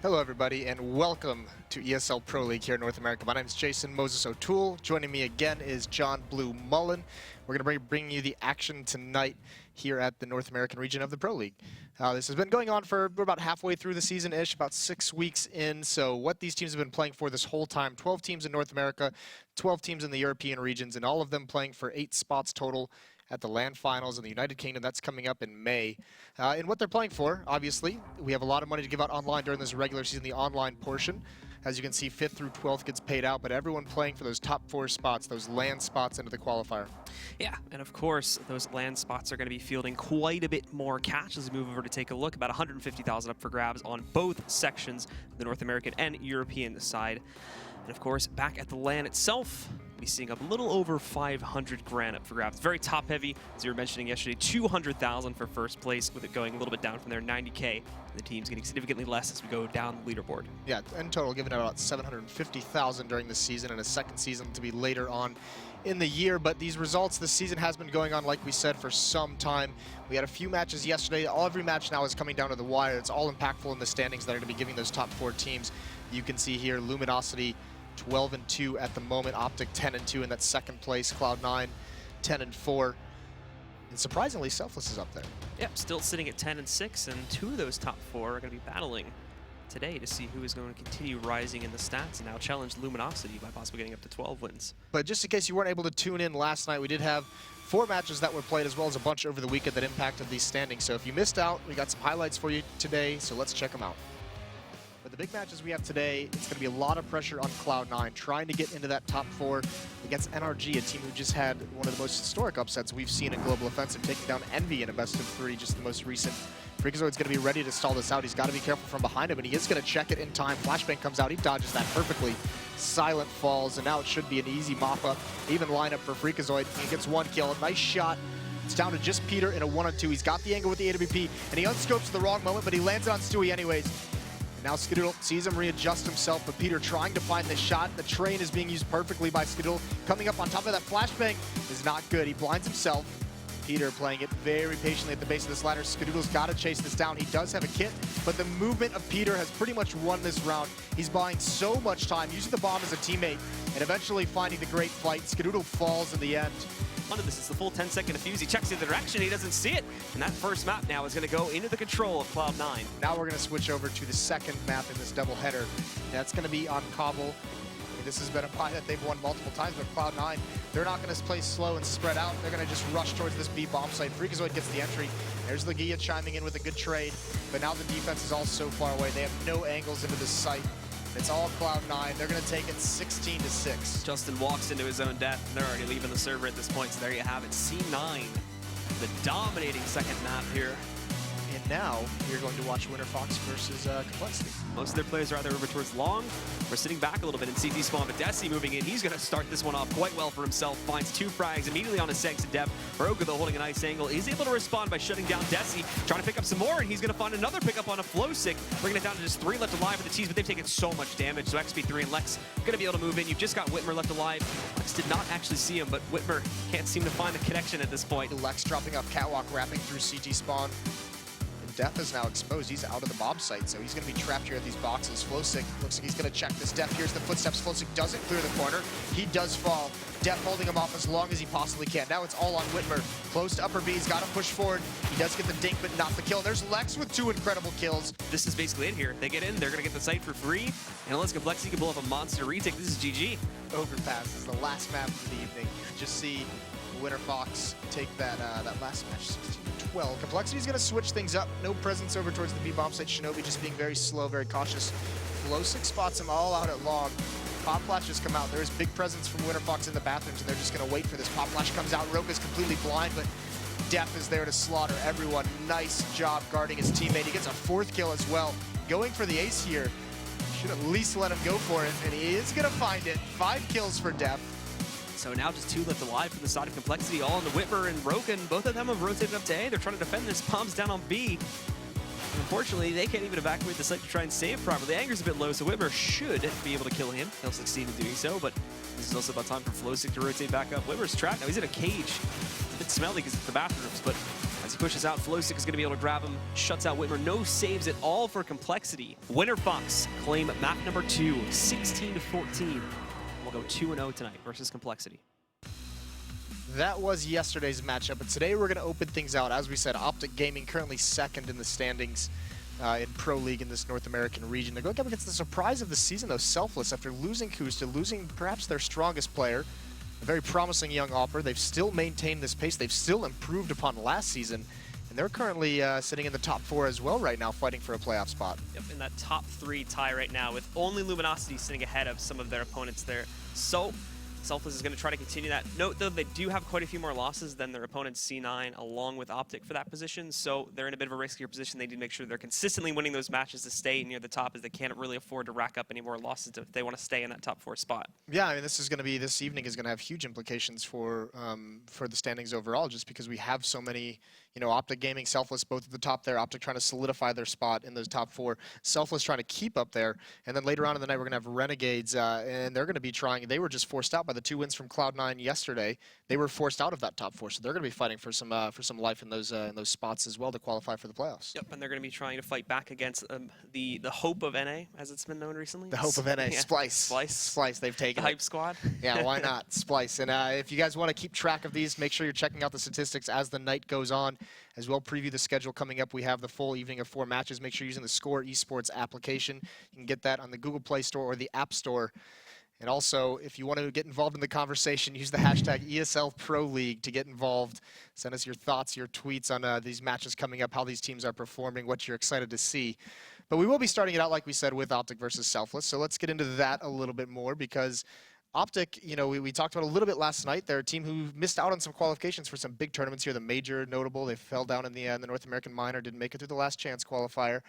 Hello everybody and welcome to ESL Pro League here in North America. My name is Jason Moses O'Toole. Joining me again is John Blue Mullen. We're going to bring you the action tonight here at the North American region of the Pro League. This has been going on for about halfway through the season-ish, about 6 weeks in. So what these teams have been playing for this whole time, 12 teams in North America, 12 teams in the European regions, and all of them playing for 8 spots total at the LAN finals in the United Kingdom. That's coming up in May. And what they're playing for, obviously, we have a lot of money to give out online during this regular season, the online portion. As you can see, 5th through 12th gets paid out, but everyone playing for those top 4 spots, those LAN spots into the qualifier. Yeah, and of course, those LAN spots are going to be fielding quite a bit more cash as we move over to take a look. About 150,000 up for grabs on both sections, the North American and European side. And of course, back at the LAN itself, we'll be seeing a little over 500 grand up for grabs. Very top heavy, as you were mentioning yesterday, 200,000 for first place, with it going a little bit down from there, 90K. The team's getting significantly less as we go down the leaderboard. Yeah, in total, giving out about 750,000 during this season, and a second season to be later on in the year. But these results, this season has been going on, like we said, for some time. We had a few matches yesterday. Every match now is coming down to the wire. It's all impactful in the standings that are going to be giving those top 4 teams. You can see here, Luminosity 12-2 at the moment, OpTic 10-2 in that second place, Cloud9 10-4. And surprisingly, Selfless is up there. Yep, still sitting at 10-6, and 2 of those top 4 are going to be battling today to see who is going to continue rising in the stats and now challenge Luminosity by possibly getting up to 12 wins. But just in case you weren't able to tune in last night, we did have 4 matches that were played, as well as a bunch over the weekend that impacted these standings. So if you missed out, we got some highlights for you today, so let's check them out. But the big matches we have today, it's going to be a lot of pressure on Cloud9, trying to get into that top 4 against NRG, a team who just had one of the most historic upsets we've seen in Global Offensive, taking down Envy in a best-of-3, just the most recent. Freakazoid's going to be ready to stall this out. He's got to be careful from behind him, and he is going to check it in time. Flashbang comes out. He dodges that perfectly. Silent falls, and now it should be an easy mop-up. Even lineup for Freakazoid. He gets 1 kill. A nice shot. It's down to just Peter in a 1-on-2. He's got the angle with the AWP, and he unscopes the wrong moment, but he lands it on Stewie anyways. And now Skidoodle sees him readjust himself, but Peter trying to find the shot. The train is being used perfectly by Skidoodle. Coming up on top of that flashbang is not good. He blinds himself. Peter playing it very patiently at the base of this ladder. Skidoodle's got to chase this down. He does have a kit, but the movement of Peter has pretty much won this round. He's buying so much time, using the bomb as a teammate, and eventually finding the great fight. Skidoodle falls in the end. Under this is the full 10-second defuse. He checks the direction, he doesn't see it. And that first map now is going to go into the control of Cloud9. Now we're going to switch over to the second map in this doubleheader. That's going to be on Cobble. This has been a pie that they've won multiple times, but Cloud9, they're not going to play slow and spread out. They're going to just rush towards this B bomb site. Freakazoid gets the entry. There's Legia chiming in with a good trade, but now the defense is all so far away. They have no angles into this site. It's all Cloud9. They're going to take it 16-6. Justin walks into his own death, and they're already leaving the server at this point, so there you have it. C9, the dominating second map here. And now you're going to watch Winterfox versus Complexity. Most of their players are either over towards long. We're sitting back a little bit in CT spawn, but Desi moving in. He's going to start this one off quite well for himself. Finds 2 frags immediately on his segs to depth. Broga, though, holding a nice angle, is able to respond by shutting down Desi. Trying to pick up some more, and he's going to find another pickup on a flow stick, bringing it down to just 3 left alive for the T's, but they've taken so much damage. So XP3 and Lex going to be able to move in. You've just got Whitmer left alive. Lex did not actually see him, but Whitmer can't seem to find the connection at this point. Lex dropping off catwalk, wrapping through CT spawn. Death is now exposed. He's out of the bomb site, so he's going to be trapped here at these boxes. Flowsick looks like he's going to check this. Death hears the footsteps. Flowsick doesn't clear the corner. He does fall. Death holding him off as long as he possibly can. Now it's all on Whitmer. Close to upper B. He's got to push forward. He does get the dink, but not the kill. There's Lex with 2 incredible kills. This is basically it here. They get in, they're going to get the site for free, and unless Complexity can blow up a monster retake, this is GG. Overpass is the last map of the evening. You just see Winterfox take that last match, 16-12. Complexity's going to switch things up. No presence over towards the B bomb site. Shinobi just being very slow, very cautious. Flowsick spots him all out at long. Pop flashes come out. There's big presence from Winterfox in the bathrooms, and they're just going to wait for this. Pop flash comes out. Roka's completely blind, but Def is there to slaughter everyone. Nice job guarding his teammate. He gets a 4th kill as well. Going for the ace here. Should at least let him go for it, and he is gonna find it. 5 kills for Def. So now just 2 left alive from the side of Complexity, all on the Whitmer and Broken. Both of them have rotated up to A. They're trying to defend this. Bombs down on B. Unfortunately, they can't even evacuate the site to try and save properly. Anger's a bit low, so Whitmer should be able to kill him. He'll succeed in doing so, but this is also about time for Flowstick to rotate back up. Whitmer's trapped now. He's in a cage. It's a bit smelly because it's the bathrooms, but as he pushes out, Flowstick is going to be able to grab him. Shuts out Whitmer. No saves at all for Complexity. Winner Fox claim map number 2, 16-14. We'll go 2-0 tonight versus Complexity. That was yesterday's matchup, but today we're going to open things out. As we said, OpTic Gaming currently 2nd in the standings in Pro League in this North American region. They're going up against the surprise of the season, though, Selfless, after losing Kusta, losing perhaps their strongest player, a very promising young Opper. They've still maintained this pace. They've still improved upon last season, and they're currently sitting in the top 4 as well right now, fighting for a playoff spot. Yep, in that top 3 tie right now, with only Luminosity sitting ahead of some of their opponents there. So Selfless is going to try to continue that. Note, though, they do have quite a few more losses than their opponents C9, along with OpTic for that position, so they're in a bit of a riskier position. They need to make sure they're consistently winning those matches to stay near the top, as they can't really afford to rack up any more losses if they want to stay in that top 4 spot. Yeah, I mean, this evening is going to have huge implications for the standings overall, just because we have so many, you know, OpTic Gaming, Selfless, both at the top there. OpTic trying to solidify their spot in those top 4. Selfless trying to keep up there, and then later on in the night we're going to have Renegades, and they're going to be trying. They were just forced out by the 2 wins from Cloud9 yesterday. They were forced out of that top 4, so they're going to be fighting for some life in those spots as well to qualify for the playoffs. Yep, and they're going to be trying to fight back against the hope of NA, as it's been known recently. The hope of NA, yeah. Splice. They've taken the hype squad. Yeah, why not? Splice. And if you guys want to keep track of these, make sure you're checking out the statistics as the night goes on. As well, preview the schedule coming up. We have the full evening of 4 matches. Make sure you're using the Score Esports application. You can get that on the Google Play Store or the App Store. And also, if you want to get involved in the conversation, use the hashtag ESL Pro League to get involved. Send us your thoughts, your tweets on these matches coming up, how these teams are performing, what you're excited to see. But we will be starting it out, like we said, with OpTic versus Selfless. So let's get into that a little bit more, because OpTic, you know, we talked about a little bit last night. They're a team who missed out on some qualifications for some big tournaments here. The major, notable, they fell down in the North American minor, didn't make it through the last chance qualifier.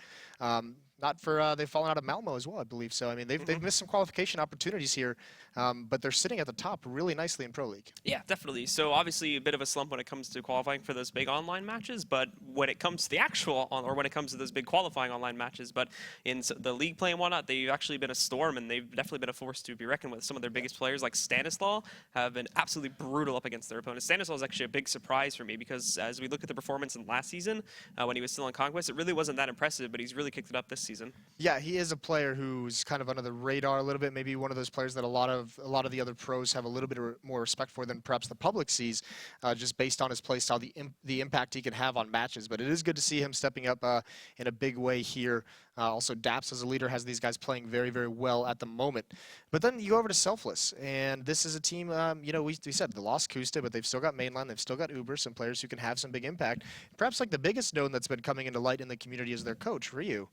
They've fallen out of Malmo as well, I believe. So, I mean, they've missed some qualification opportunities here, but they're sitting at the top really nicely in Pro League. Yeah, definitely. So, obviously, a bit of a slump when it comes to qualifying for those big online matches, but when it comes to the actual, or when it comes to those big qualifying online matches, but in the league play and whatnot, they've actually been a storm, and they've definitely been a force to be reckoned with. Some of their biggest players, like Stanislaw, have been absolutely brutal up against their opponents. Stanislaw is actually a big surprise for me, because as we look at the performance in last season, when he was still on Conquest, it really wasn't that impressive, but he's really kicked it up this season. Yeah, he is a player who's kind of under the radar a little bit. Maybe one of those players that a lot of the other pros have a little bit more respect for than perhaps the public sees, just based on his play style, the impact he can have on matches. But it is good to see him stepping up in a big way here. Also, Daps as a leader has these guys playing very, very well at the moment. But then you go over to Selfless, and this is a team, you know, we said they lost Kusta, but they've still got Mainline, they've still got Uber, some players who can have some big impact. Perhaps like the biggest known that's been coming into light in the community is their coach, Ryu.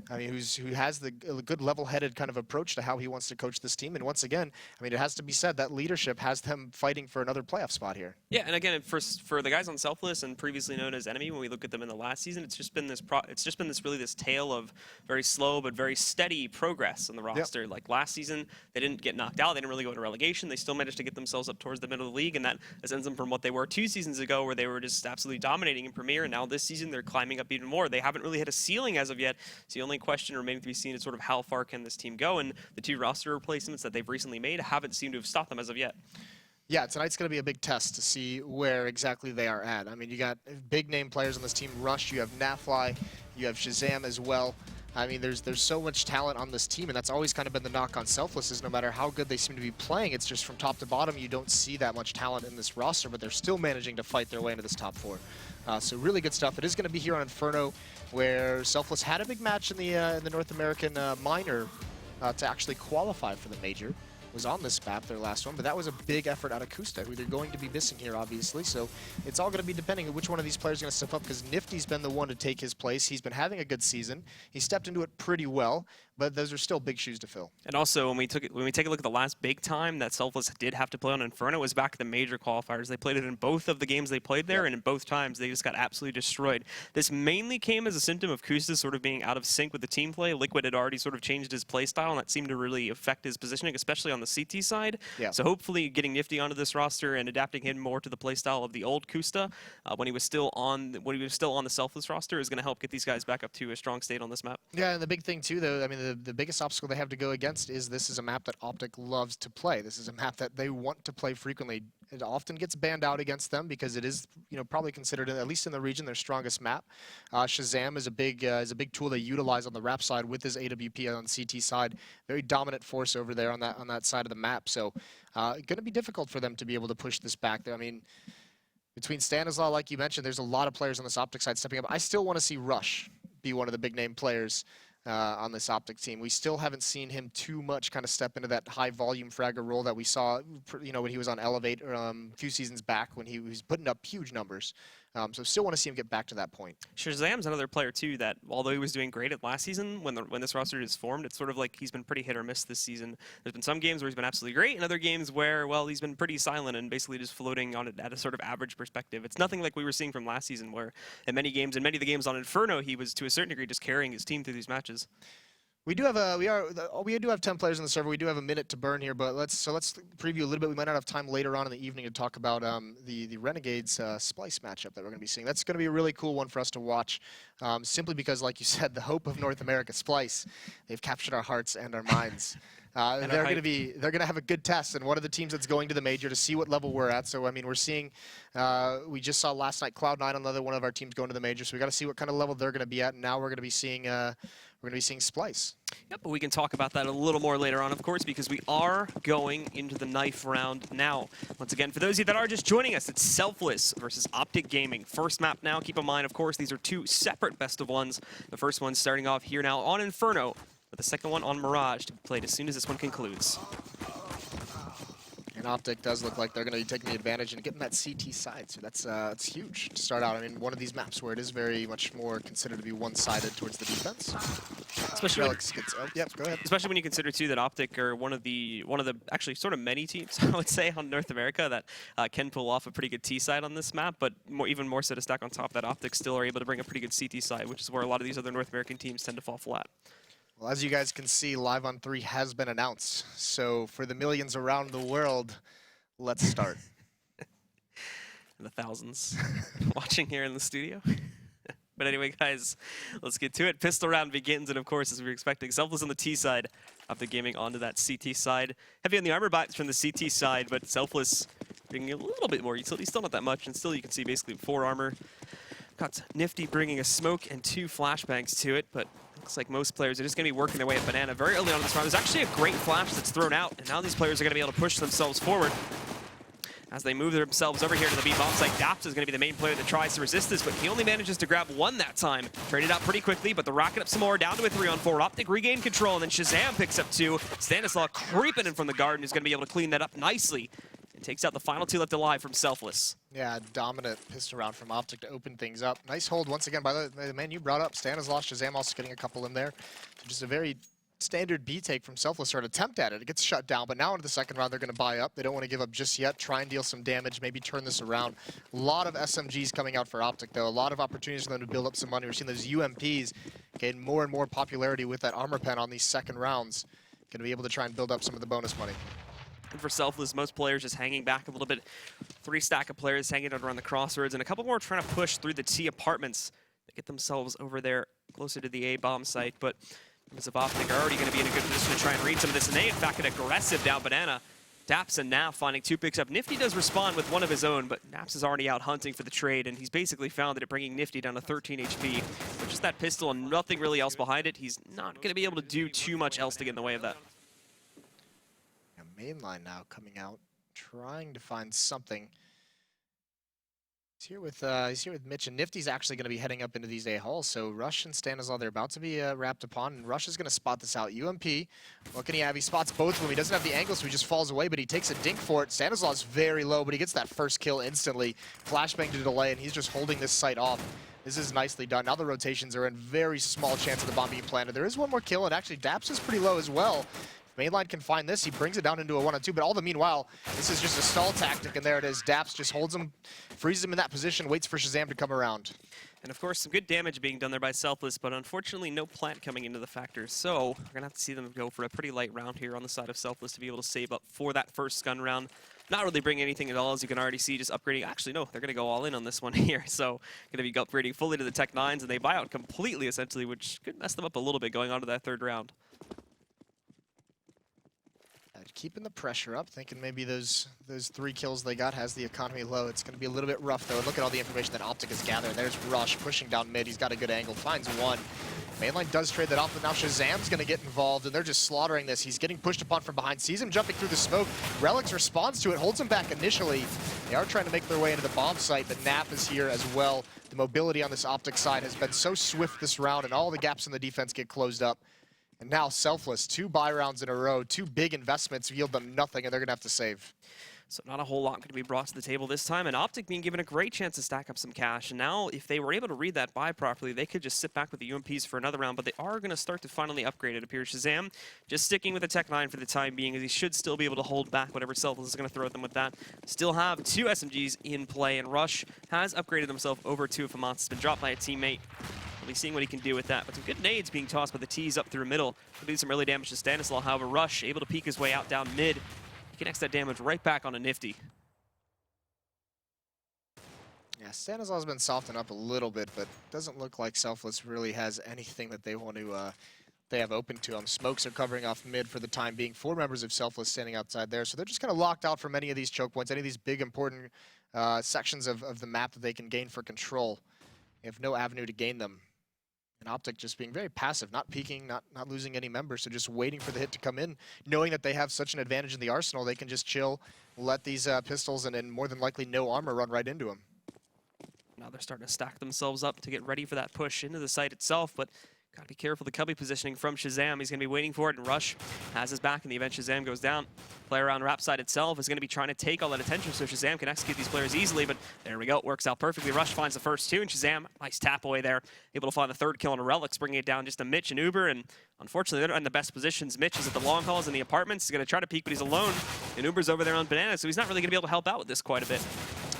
I mean, who has the good level-headed kind of approach to how he wants to coach this team. And once again, I mean, it has to be said that leadership has them fighting for another playoff spot here. Yeah, and again, for the guys on Selfless and previously known as Enemy, when we look at them in the last season, it's just been this tale of very slow but very steady progress on the roster. Yep. Like last season, they didn't get knocked out, they didn't really go into relegation. They still managed to get themselves up towards the middle of the league, and that ascends them from what they were 2 seasons ago, where they were just absolutely dominating in Premier. And now this season, they're climbing up even more. They haven't really hit a ceiling as of yet. So the only question remaining to be seen is sort of how far can this team go, and the 2 roster replacements that they've recently made haven't seemed to have stopped them as of yet. Yeah, tonight's going to be a big test to see where exactly they are at. I mean, you got big name players on this team. Rush, you have Nafly, you have Shazam as well. I mean, there's so much talent on this team, and that's always kind of been the knock on Selfless, is no matter how good they seem to be playing, it's just from top to bottom, you don't see that much talent in this roster, but they're still managing to fight their way into this top 4. So really good stuff. It is going to be here on Inferno, where Selfless had a big match in the North American minor to actually qualify for the major. Was on this map, their last one, but that was a big effort out of Kusta, who they're going to be missing here, obviously. So it's all going to be depending on which one of these players is going to step up, because Nifty's been the one to take his place. He's been having a good season. He stepped into it pretty well, but those are still big shoes to fill. And also, when we take a look at the last big time that Selfless did have to play on Inferno, it was back at the major qualifiers. They played it in both of the games they played there, and in both times they just got absolutely destroyed. This mainly came as a symptom of Kusta sort of being out of sync with the team play. Liquid had already sort of changed his play style, and that seemed to really affect his positioning, especially on the CT side. Yeah. So hopefully getting Nifty onto this roster and adapting him more to the play style of the old Kusta when he was still on the Selfless roster is going to help get these guys back up to a strong state on this map. Yeah, and the big thing too, though, I mean, the biggest obstacle they have to go against is this is a map that OpTic loves to play. This is a map that they want to play frequently. It often gets banned out against them because it is, probably considered, at least in the region, their strongest map. Shazam is a big tool they utilize on the rap side with his AWP on CT side. Very dominant force over there on that side of the map. So, going to be difficult for them to be able to push this back. I mean, between Stanislaw, like you mentioned, there's a lot of players on this OpTic side stepping up. I still want to see Rush be one of the big name players on this OpTic team. We still haven't seen him too much kind of step into that high volume fragger role that we saw, when he was on Elevate a few seasons back when he was putting up huge numbers. So still want to see him get back to that point. Shazam's another player too that, although he was doing great at last season, when this roster is formed, it's sort of like he's been pretty hit or miss this season. There's been some games where he's been absolutely great, and other games where, well, he's been pretty silent and basically just floating on it at a sort of average perspective. It's nothing like we were seeing from last season, where in many of the games on Inferno, he was to a certain degree just carrying his team through these matches. We do have 10 players on the server. We do have a minute to burn here, but let's preview a little bit. We might not have time later on in the evening to talk about the Renegades Splice matchup that we're going to be seeing. That's going to be a really cool one for us to watch, simply because, like you said, the hope of North America Splice, they've captured our hearts and our minds. They're going to have a good test, and one of the teams that's going to the major to see what level we're at. So I mean, we're seeing, we just saw last night Cloud9, another one of our teams, going to the major. So we got to see what kind of level they're going to be at. And now we're going to be seeing Splice. Yep, but we can talk about that a little more later on, of course, because we are going into the knife round now. Once again, for those of you that are just joining us, it's Selfless versus OpTic Gaming. First map now. Keep in mind, of course, these are two separate best of ones. The first one starting off here now on Inferno, with the second one on Mirage to be played as soon as this one concludes. And OpTic does look like they're going to be taking the advantage and getting that CT side, so that's huge to start out. I mean, one of these maps where it is very much more considered to be one-sided towards the defense. Especially go ahead. Especially when you consider too that OpTic are one of the actually sort of many teams, I would say, on North America that can pull off a pretty good T side on this map, but even more so to stack on top of that, OpTic still are able to bring a pretty good CT side, which is where a lot of these other North American teams tend to fall flat. Well, as you guys can see, Live on 3 has been announced. So for the millions around the world, let's start. The thousands watching here in the studio. But anyway, guys, let's get to it. Pistol round begins, and of course, as we were expecting, Selfless on the T side, OpTic Gaming onto that CT side. Heavy on the armor bites from the CT side, but Selfless bringing a little bit more utility, still not that much, and still you can see basically 4 armor. Got Nifty bringing a smoke and 2 flashbangs to it, but looks like most players are just going to be working their way at Banana very early on in this round. There's actually a great flash that's thrown out, and now these players are going to be able to push themselves forward. As they move themselves over here to the B bomb site, Daps is going to be the main player that tries to resist this, but he only manages to grab 1 that time. Traded out pretty quickly, but they're rocking up some more, down to a 3-on-4. OpTic regain control, and then Shazam picks up 2. Stanislaw creeping in from the garden is going to be able to clean that up nicely. And takes out the final 2 left alive from Selfless. Yeah, dominant pistol round from OpTic to open things up. Nice hold once again by the man you brought up, Stanislaw. Shazam also getting a couple in there. So just a very standard B take from Selfless, or an attempt at it. It gets shut down, but now into the second round, they're going to buy up. They don't want to give up just yet. Try and deal some damage, maybe turn this around. A lot of SMGs coming out for OpTic, though. A lot of opportunities for them to build up some money. We're seeing those UMPs gain more and more popularity with that armor pen on these second rounds. Going to be able to try and build up some of the bonus money. And for Selfless, most players just hanging back a little bit. 3 stack of players hanging out around the crossroads, and a couple more trying to push through the T apartments to get themselves over there closer to the A bomb site. But because of OpTic are already going to be in a good position to try and read some of this, and they in fact get aggressive down Banana. Daps and Naf finding 2 picks up. Nifty does respond with 1 of his own, but Naps is already out hunting for the trade, and he's basically found that it bringing Nifty down to 13 HP. With just that pistol and nothing really else behind it, he's not going to be able to do too much else to get in the way of that. Mainline now coming out, trying to find something. He's here with Mitch, and Nifty's actually going to be heading up into these A halls. So Rush and Stanislaw, they're about to be wrapped upon, and Rush is going to spot this out. UMP, what can he have? He spots both of them. He doesn't have the angle, so he just falls away, but he takes a dink for it. Stanislaw's very low, but he gets that first kill instantly. Flashbang to delay, and he's just holding this site off. This is nicely done. Now the rotations are in, very small chance of the bomb being planted. There is one more kill, and actually Daps is pretty low as well. If Mainline can find this, he brings it down into a 1-on-2, but all the meanwhile, this is just a stall tactic, and there it is. Daps just holds him, freezes him in that position, waits for Shazam to come around. And of course, some good damage being done there by Selfless, but unfortunately no plant coming into the factor. So we're going to have to see them go for a pretty light round here on the side of Selfless to be able to save up for that first gun round. Not really bringing anything at all, as you can already see, just upgrading. Actually, no, they're going to go all in on this one here. So going to be upgrading fully to the Tech 9s, and they buy out completely, essentially, which could mess them up a little bit going on to that third round. Keeping the pressure up, thinking maybe those 3 kills they got has the economy low. It's going to be a little bit rough, though. And look at all the information that OpTic has gathered. There's Rush pushing down mid. He's got a good angle, finds one. Mainline does trade that off, but now Shazam's going to get involved, and they're just slaughtering this. He's getting pushed upon from behind, sees him jumping through the smoke. Relics responds to it, holds him back initially. They are trying to make their way into the bomb site, but Nap is here as well. The mobility on this OpTic side has been so swift this round, and all the gaps in the defense get closed up. And now Selfless, 2 buy rounds in a row, 2 big investments yield them nothing, and they're going to have to save. So not a whole lot going to be brought to the table this time, and OpTic being given a great chance to stack up some cash. And now, if they were able to read that buy properly, they could just sit back with the UMPs for another round, but they are going to start to finally upgrade, it appears. Shazam just sticking with the Tech 9 for the time being, as he should still be able to hold back whatever Selfless is going to throw at them with that. Still have 2 SMGs in play, and Rush has upgraded himself over to Famas. It's been dropped by a teammate. We'll be seeing what he can do with that. But some good nades being tossed by the T's up through middle. Could do some early damage to Stanislaw. However, Rush able to peek his way out down mid. He connects that damage right back on a Nifty. Yeah, Stanislaw's been softened up a little bit, but doesn't look like Selfless really has anything that they want to they have open to them. Smokes are covering off mid for the time being. 4 members of Selfless standing outside there, so they're just kind of locked out from any of these choke points, any of these big important sections of the map that they can gain for control. They have no avenue to gain them. And OpTic just being very passive, not peeking, not losing any members, so just waiting for the hit to come in, knowing that they have such an advantage in the arsenal, they can just chill, let these pistols and more than likely no armor run right into them. Now they're starting to stack themselves up to get ready for that push into the site itself, but gotta be careful the cubby positioning from Shazam. He's gonna be waiting for it, and Rush has his back in the event Shazam goes down. Player around Rap side itself is gonna be trying to take all that attention so Shazam can execute these players easily, but there we go, it works out perfectly. Rush finds the first 2, and Shazam, nice tap away there, able to find the 3rd kill on a Relics, bringing it down just to Mitch and Uber, and unfortunately they're not in the best positions. Mitch is at the long halls in the apartments. He's gonna try to peek, but he's alone, and Uber's over there on Banana, so he's not really gonna be able to help out with this quite a bit.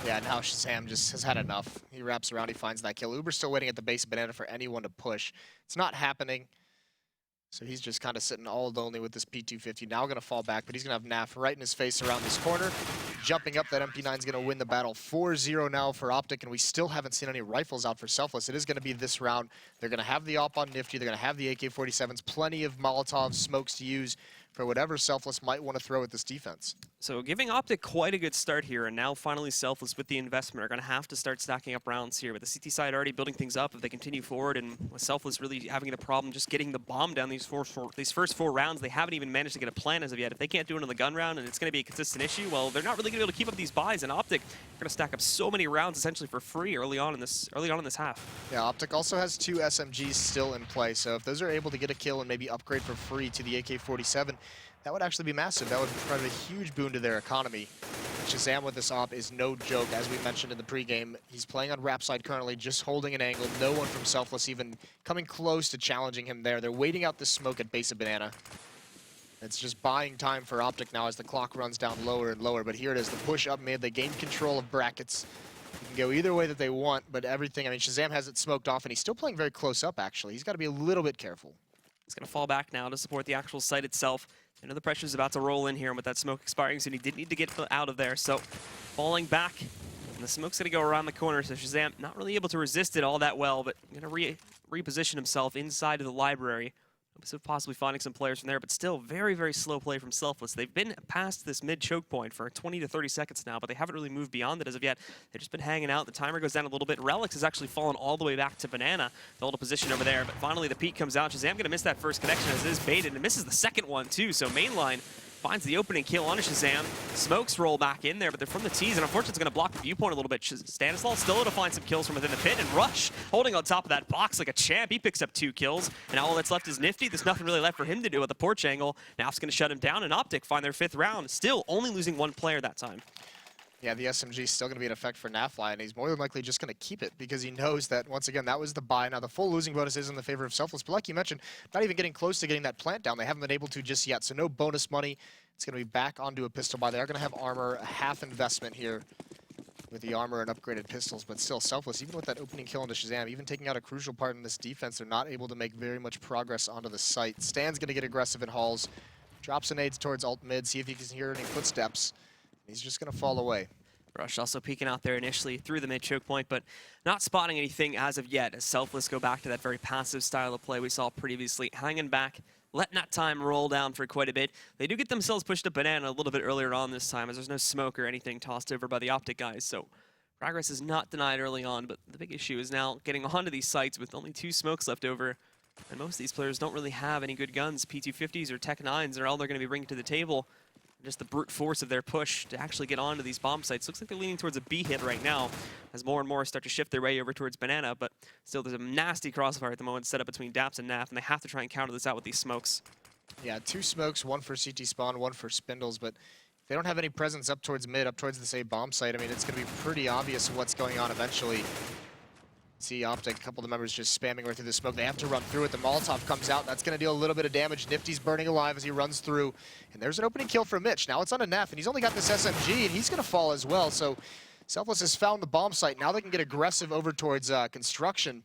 Yeah, now Shazam just has had enough. He wraps around, he finds that kill. Uber's still waiting at the base of Banana for anyone to push. It's not happening. So he's just kind of sitting all lonely with this P250. Now going to fall back, but he's going to have Naf right in his face around this corner. Jumping up, that MP9 is going to win the battle. 4-0 now for OpTic, and we still haven't seen any rifles out for Selfless. It is going to be this round. They're going to have the op on Nifty. They're going to have the AK-47s. Plenty of Molotov smokes to use for whatever Selfless might want to throw at this defense. So giving OpTic quite a good start here, and now finally Selfless with the investment are going to have to start stacking up rounds here. With the CT side already building things up if they continue forward, and with Selfless really having the problem just getting the bomb down these first 4 rounds, they haven't even managed to get a plan as of yet. If they can't do it on the gun round and it's going to be a consistent issue, well, they're not really going to be able to keep up these buys, and OpTic are going to stack up so many rounds essentially for free early on in this half. Yeah, OpTic also has 2 SMGs still in play, so if those are able to get a kill and maybe upgrade for free to the AK-47, that would actually be massive. That would provide a huge boon to their economy. Shazam with this op is no joke, as we mentioned in the pregame. He's playing on Rap side currently, just holding an angle. No one from Selfless even coming close to challenging him there. They're waiting out the smoke at base of Banana. It's just buying time for OpTic now as the clock runs down lower and lower. But here it is, the push up mid. They gain control of brackets. You can go either way that they want, but everything, I mean, Shazam has it smoked off, and he's still playing very close up, actually. He's got to be a little bit careful. He's going to fall back now to support the actual site itself. I know the pressure's about to roll in here with that smoke expiring, so he did need to get out of there. So falling back, and the smoke's going to go around the corner, so Shazam not really able to resist it all that well, but going to reposition himself inside of the library. So possibly finding some players from there, but still very, very slow play from Selfless. They've been past this mid choke point for 20 to 30 seconds now, but they haven't really moved beyond it as of yet. They've just been hanging out. The timer goes down a little bit. Relics has actually fallen all the way back to Banana to hold a position over there, but finally the peak comes out. Shazam going to miss that first connection as it is baited, and misses the second one too, so mainline finds the opening kill on Shazam. Smokes roll back in there, but they're from the T's, and unfortunately it's going to block the viewpoint a little bit. Stanislaw still able to find some kills from within the pit, and Rush holding on top of that box like a champ. He picks up 2 kills, and all that's left is Nifty. There's nothing really left for him to do at the porch angle. Naf's going to shut him down, and OpTic find their 5th round, still only losing 1 player that time. Yeah, the SMG is still going to be in effect for Nafly, and he's more than likely just going to keep it because he knows that, once again, that was the buy. Now, the full losing bonus is in the favor of Selfless, but like you mentioned, not even getting close to getting that plant down. They haven't been able to just yet, so no bonus money. It's going to be back onto a pistol buy. They are going to have armor, a half investment here with the armor and upgraded pistols, but still Selfless, even with that opening kill into Shazam, even taking out a crucial part in this defense, they're not able to make very much progress onto the site. Stan's going to get aggressive in halls, drops some nades towards alt mid, see if he can hear any footsteps. He's just going to fall away. Rush also peeking out there initially through the mid choke point, but not spotting anything as of yet, as Selfless go back to that very passive style of play we saw previously, hanging back, letting that time roll down for quite a bit. They do get themselves pushed to banana a little bit earlier on this time, as there's no smoke or anything tossed over by the OpTic guys, so progress is not denied early on, but the big issue is now getting onto these sites with only 2 smokes left over, and most of these players don't really have any good guns. P250s or Tech 9s are all they're going to be bringing to the table. Just the brute force of their push to actually get onto these bomb sites. Looks like they're leaning towards a B hit right now as more and more start to shift their way over towards banana, but still there's a nasty crossfire at the moment set up between Daps and Naf, and they have to try and counter this out with these smokes. Yeah, 2 smokes, 1 for CT spawn, 1 for spindles, but if they don't have any presence up towards mid, up towards this A bomb site, I mean, it's going to be pretty obvious what's going on eventually. See OpTic, a couple of the members just spamming right through the smoke. They have to run through it. The Molotov comes out. That's going to deal a little bit of damage. Nifty's burning alive as he runs through. And there's an opening kill for Mitch. Now it's on a Naf, and he's only got this SMG, and he's going to fall as well. So Selfless has found the bomb site. Now they can get aggressive over towards construction.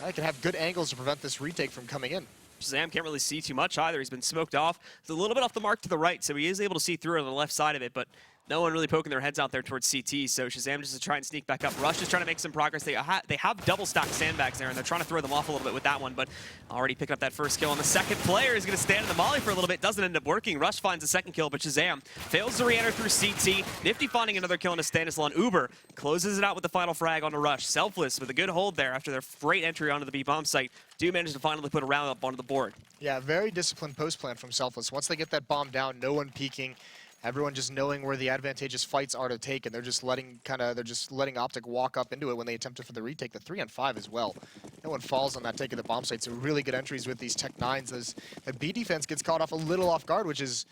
Now they can have good angles to prevent this retake from coming in. Shazam can't really see too much either. He's been smoked off. It's a little bit off the mark to the right, so he is able to see through on the left side of it, but no one really poking their heads out there towards CT, so Shazam just to try and sneak back up. Rush is trying to make some progress. They have double-stacked sandbags there, and they're trying to throw them off a little bit with that one, but already picking up that first kill. And the second player is going to stand in the molly for a little bit. Doesn't end up working. Rush finds the second kill, but Shazam fails to re-enter through CT. Nifty finding another kill into Stanislaw. Uber closes it out with the final frag onto Rush. Selfless with a good hold there after their great entry onto the B bomb site. Do manage to finally put a round up onto the board. Yeah, very disciplined post plan from Selfless. Once they get that bomb down, no one peeking. Everyone just knowing where the advantageous fights are to take, and they're just letting OpTic walk up into it when they attempted for the retake. The 3-on-5 as well. No one falls on that take of the bomb site. So really good entries with these Tech 9s. The B defense gets caught off a little off guard, which is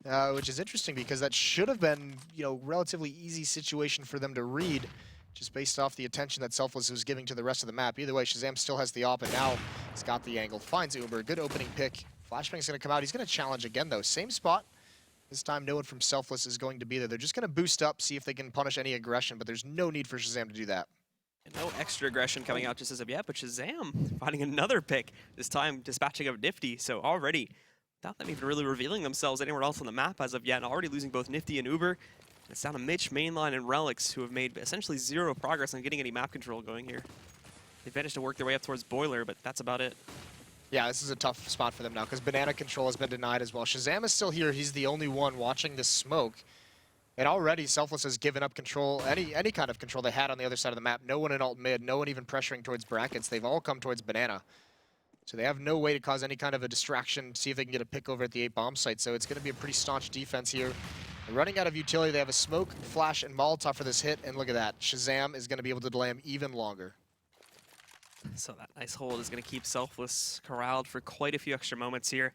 interesting because that should have been, relatively easy situation for them to read, just based off the attention that Selfless was giving to the rest of the map. Either way, Shazam still has the op, and now he's got the angle. Finds Uber, good opening pick. Flashbang's going to come out. He's going to challenge again though. Same spot. This time, no one from Selfless is going to be there. They're just going to boost up, see if they can punish any aggression, but there's no need for Shazam to do that. And no extra aggression coming out just as of yet, but Shazam finding another pick, this time dispatching of Nifty. So already, without them even really revealing themselves anywhere else on the map as of yet, and already losing both Nifty and Uber. It's down to Mitch, Mainline, and Relics, who have made essentially 0 progress on getting any map control going here. They've managed to work their way up towards Boiler, but that's about it. Yeah, this is a tough spot for them now because banana control has been denied as well. Shazam is still here. He's the only one watching this smoke. And already Selfless has given up control, any kind of control they had on the other side of the map. No one in alt mid, no one even pressuring towards brackets. They've all come towards banana. So they have no way to cause any kind of a distraction, see if they can get a pick over at the 8 bomb site. So it's going to be a pretty staunch defense here. They're running out of utility. They have a smoke, flash, and Molotov for this hit. And look at that. Shazam is going to be able to delay him even longer. So that nice hold is going to keep Selfless corralled for quite a few extra moments here.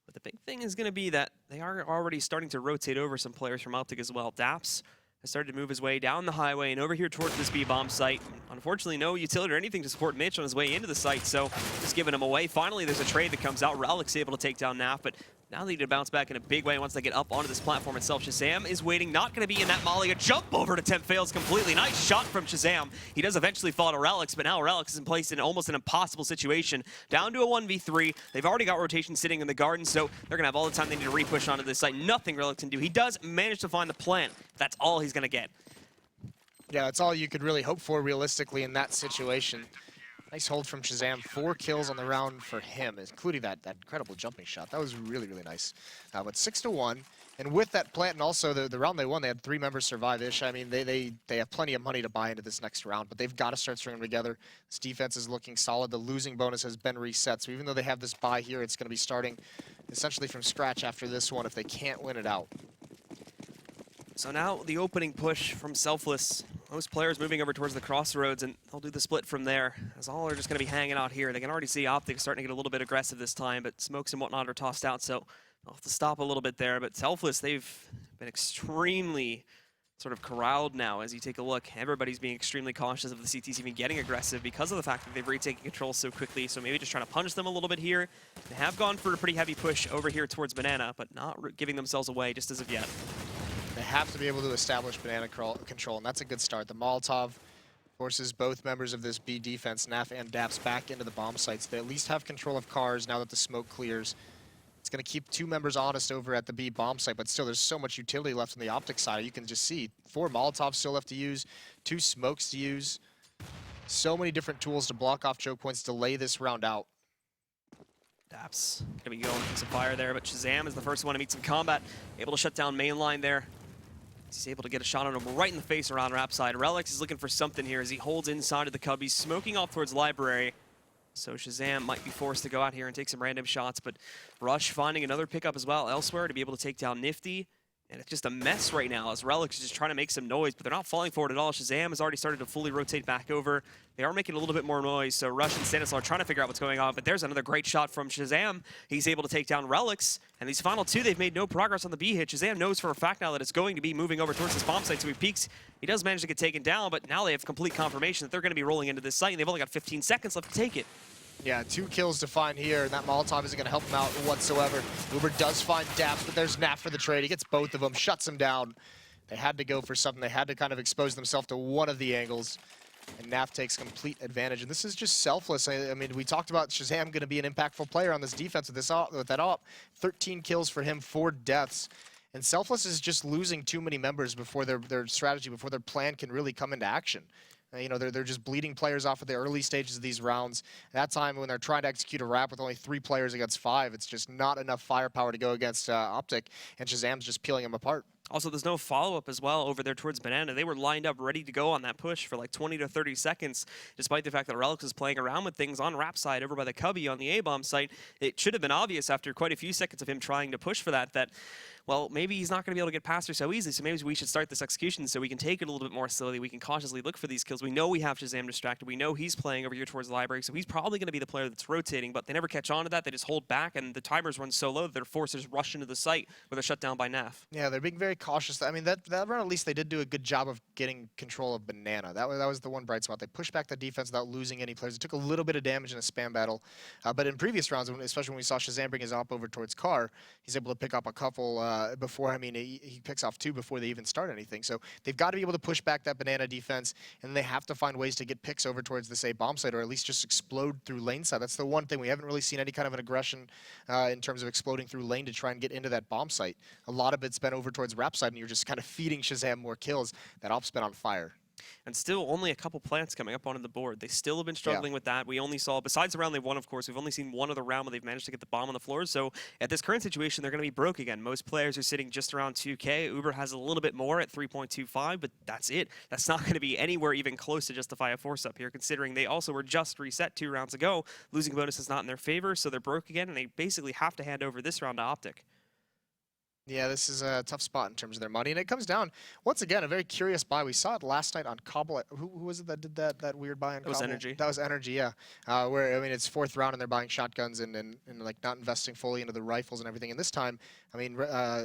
But the big thing is going to be that they are already starting to rotate over some players from OpTic as well. Daps has started to move his way down the highway and over here towards this B-bomb site. Unfortunately, no utility or anything to support Mitch on his way into the site, so just giving him away. Finally, there's a trade that comes out. Relic's able to take down Naf, but now they need to bounce back in a big way once they get up onto this platform itself. Shazam is waiting, not going to be in that molly. A jump over attempt fails completely. Nice shot from Shazam. He does eventually fall to Relics, but now Relics is placed in almost an impossible situation. Down to a 1v3. They've already got rotation sitting in the garden, so they're going to have all the time they need to re-push onto this site. Nothing Relics can do. He does manage to find the plant. That's all he's going to get. Yeah, that's all you could really hope for realistically in that situation. Nice hold from Shazam. 4 kills on the round for him, including that incredible jumping shot. That was really, really nice. But 6-1. And with that plant and also the round they won, they had 3 members survive-ish. I mean, they have plenty of money to buy into this next round, but they've got to start stringing them together. This defense is looking solid. The losing bonus has been reset. So even though they have this buy here, it's going to be starting essentially from scratch after this one if they can't win it out. So now the opening push from Selfless. Most players moving over towards the crossroads, and they'll do the split from there, as all are just going to be hanging out here. They can already see OpTic starting to get a little bit aggressive this time, but smokes and whatnot are tossed out, so they'll have to stop a little bit there. But Selfless, they've been extremely sort of corralled now as you take a look. Everybody's being extremely cautious of the CTs even getting aggressive because of the fact that they've retaken control so quickly. So maybe just trying to punish them a little bit here. They have gone for a pretty heavy push over here towards Banana, but not giving themselves away just as of yet. They have to be able to establish Banana control, and that's a good start. The Molotov forces both members of this B defense, Naf and Daps, back into the bomb sites. They at least have control of cars now that the smoke clears. It's going to keep two members honest over at the B bomb site, but still there's so much utility left on the OpTic side. You can just see 4 Molotovs still left to use, 2 smokes to use. So many different tools to block off choke points, delay this round out. Daps gonna be going for some fire there, but Shazam is the first one to meet some combat. Able to shut down main line there. He's able to get a shot on him right in the face around Rap side. Relix is looking for something here as he holds inside of the Cub. He's smoking off towards Library. So Shazam might be forced to go out here and take some random shots, but Rush finding another pickup as well elsewhere to be able to take down Nifty. And it's just a mess right now as Relix is just trying to make some noise, but they're not falling for it at all. Shazam has already started to fully rotate back over. They are making a little bit more noise, so Rush and Stanislaw are trying to figure out what's going on, but there's another great shot from Shazam. He's able to take down Relix, and these final 2, they've made no progress on the B hit. Shazam knows for a fact now that it's going to be moving over towards this bomb site, so he peeks. He does manage to get taken down, but now they have complete confirmation that they're going to be rolling into this site, and they've only got 15 seconds left to take it. Yeah, 2 kills to find here, and that Molotov isn't going to help him out whatsoever. Uber does find Daps, but there's Naf for the trade. He gets both of them, shuts him down. They had to go for something. They had to kind of expose themselves to one of the angles, and Naf takes complete advantage. And this is just selfless. I mean, we talked about Shazam going to be an impactful player on this defense with that op. 13 kills for him, 4 deaths. And Selfless is just losing too many members before their strategy, before their plan can really come into action. You know, they're just bleeding players off at the early stages of these rounds. At that time, when they're trying to execute a wrap with only 3 players against 5, it's just not enough firepower to go against OpTic, and Shazam's just peeling them apart. Also, there's no follow-up as well over there towards Banana. They were lined up ready to go on that push for like 20 to 30 seconds, despite the fact that Relix is playing around with things on Rap side over by the Cubby on the A-bomb site. It should have been obvious after quite a few seconds of him trying to push for that, well, maybe he's not going to be able to get past her so easily, so maybe we should start this execution so we can take it a little bit more slowly. We can cautiously look for these kills. We know we have Shazam distracted. We know he's playing over here towards the library, so he's probably going to be the player that's rotating, but they never catch on to that. They just hold back, and the timers run so low that they're forced to just rush into the site where they're shut down by Naf. Yeah, they're being very cautious. I mean, that run, at least they did do a good job of getting control of Banana. That was the one bright spot. They pushed back the defense without losing any players. It took a little bit of damage in a spam battle, but in previous rounds, especially when we saw Shazam bring his op over towards Car, he's able to pick up a couple before, I mean, he picks off 2 before they even start anything. So they've got to be able to push back that Banana defense, and they have to find ways to get picks over towards the bomb site, or at least just explode through lane side. That's the one thing. We haven't really seen any kind of an aggression in terms of exploding through lane to try and get into that bomb site. A lot of it's been over towards Rap side, and you're just kind of feeding Shazam more kills. That op's been on fire. And still only a couple plants coming up onto the board. They still have been struggling with that. We only saw, besides the round they won, of course, we've only seen one other round where they've managed to get the bomb on the floor. So at this current situation, they're going to be broke again. Most players are sitting just around 2K. Uber has a little bit more at 3.25, but that's it. That's not going to be anywhere even close to justify a force up here, considering they also were just reset 2 rounds ago. Losing bonus is not in their favor, so they're broke again, and they basically have to hand over this round to OpTic. Yeah, this is a tough spot in terms of their money, and it comes down, once again, a very curious buy. We saw it last night on Cobble. Who was it that did that weird buy on Cobble? That was Energy. That was Energy, yeah. Where, I mean, it's 4th round, and they're buying shotguns and like not investing fully into the rifles and everything. And this time, I mean,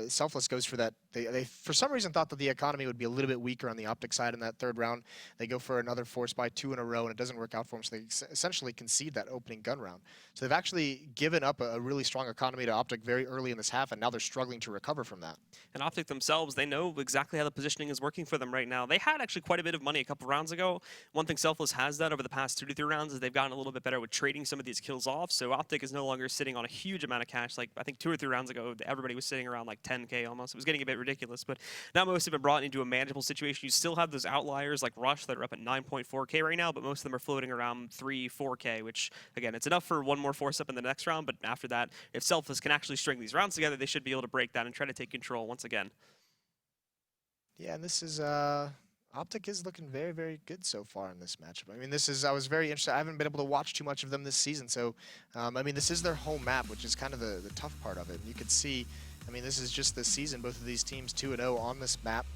Selfless goes for that. They for some reason thought that the economy would be a little bit weaker on the OpTic side in that 3rd round. They go for another force buy 2 in a row, and it doesn't work out for them, so they essentially concede that opening gun round. So they've actually given up a really strong economy to OpTic very early in this half, and now they're struggling to recover from that. And OpTic themselves, they know exactly how the positioning is working for them right now. They had actually quite a bit of money a couple rounds ago. One thing Selfless has done over the past 2 to 3 rounds is they've gotten a little bit better with trading some of these kills off. So OpTic is no longer sitting on a huge amount of cash. Like, I think 2 or 3 rounds ago, everybody was sitting around like 10K almost. It was getting a bit ridiculous, but now most have been brought into a manageable situation. You still have those outliers like Rush that are up at 9.4K right now, but most of them are floating around 3, 4K, which, again, it's enough for one more force up in the next round, but after that, if Selfless can actually string these rounds together, they should be able to break that and try to take control once again. Yeah, and this is OpTic is looking very, very good so far in this matchup. I mean, I was very interested. I haven't been able to watch too much of them this season, so I mean, this is their home map, which is kind of the tough part of it. And you could see, I mean, this is just this season. Both of these teams 2-0 on this map.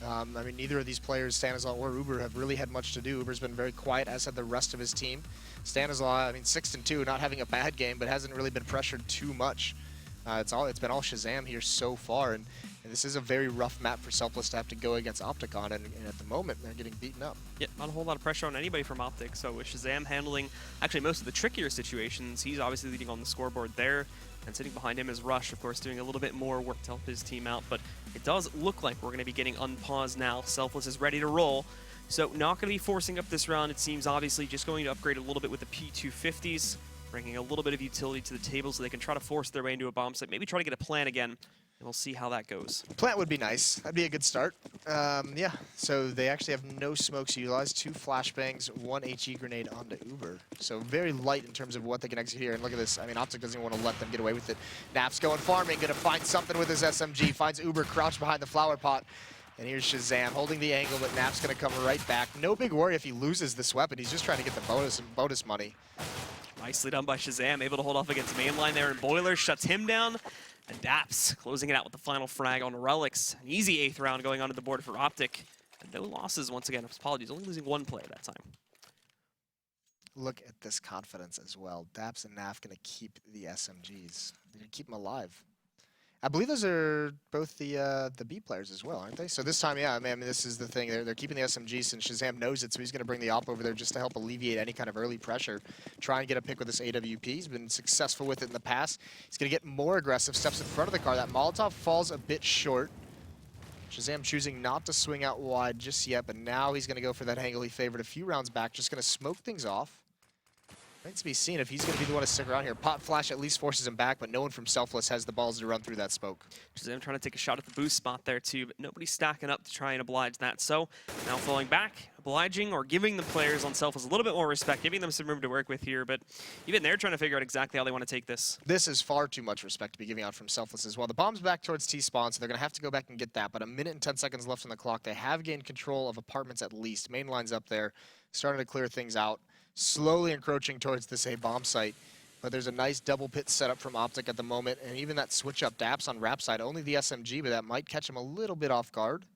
I mean, neither of these players, Stanislaw or Uber, have really had much to do. Uber's been very quiet, as have the rest of his team. Stanislaw, I mean, 6-2, not having a bad game, but hasn't really been pressured too much. It's been all Shazam here so far, and And this is a very rough map for Selfless to have to go against OpTic on, and at the moment, they're getting beaten up. Yeah, not a whole lot of pressure on anybody from OpTic, so with Shazam handling actually most of the trickier situations, he's obviously leading on the scoreboard there, and sitting behind him is Rush, of course, doing a little bit more work to help his team out, but it does look like we're going to be getting unpaused now. Selfless is ready to roll, so not going to be forcing up this round. It seems obviously just going to upgrade a little bit with the P250s, bringing a little bit of utility to the table so they can try to force their way into a bomb site, maybe try to get a plant again. And we'll see how that goes. Plant would be nice. That'd be a good start. Yeah, so they actually have no smokes utilized, 2 flashbangs, 1 HE grenade onto Uber. So very light in terms of what they can execute here. And look at this. I mean, OpTic doesn't want to let them get away with it. Nap's going farming, going to find something with his SMG. Finds Uber crouched behind the flower pot. And here's Shazam holding the angle, but Nap's going to come right back. No big worry if he loses this weapon. He's just trying to get the bonus money. Nicely done by Shazam, able to hold off against mainline there, and Boiler shuts him down. And Daps closing it out with the final frag on Relics. An easy 8th round going onto the board for OpTic. And no losses once again. Apologies, only losing 1 player that time. Look at this confidence as well. Daps and Naf going to keep the SMGs. They're going to keep them alive. I believe those are both the B players as well, aren't they? So this time, yeah, I mean, this is the thing. They're keeping the SMG since Shazam knows it, so he's going to bring the op over there just to help alleviate any kind of early pressure. Try and get a pick with this AWP. He's been successful with it in the past. He's going to get more aggressive, steps in front of the car. That Molotov falls a bit short. Shazam choosing not to swing out wide just yet, but now he's going to go for that angle he favored a few rounds back, just going to smoke things off. Remains to be seen if he's going to be the one to stick around here. Pop Flash at least forces him back, but no one from Selfless has the balls to run through that smoke. Shazam trying to take a shot at the boost spot there too, but nobody's stacking up to try and oblige that. So now falling back, obliging or giving the players on Selfless a little bit more respect, giving them some room to work with here, but even they're trying to figure out exactly how they want to take this. This is far too much respect to be giving out from Selfless as well. The bomb's back towards T-spawn, so they're going to have to go back and get that, but 1 minute and 10 seconds left on the clock. They have gained control of apartments at least. Main line's up there, starting to clear things out. Slowly encroaching towards this A bomb site, but there's a nice double pit setup from OpTic at the moment, and even that switch up Daps on Rap side, only the SMG, but that might catch him a little bit off guard.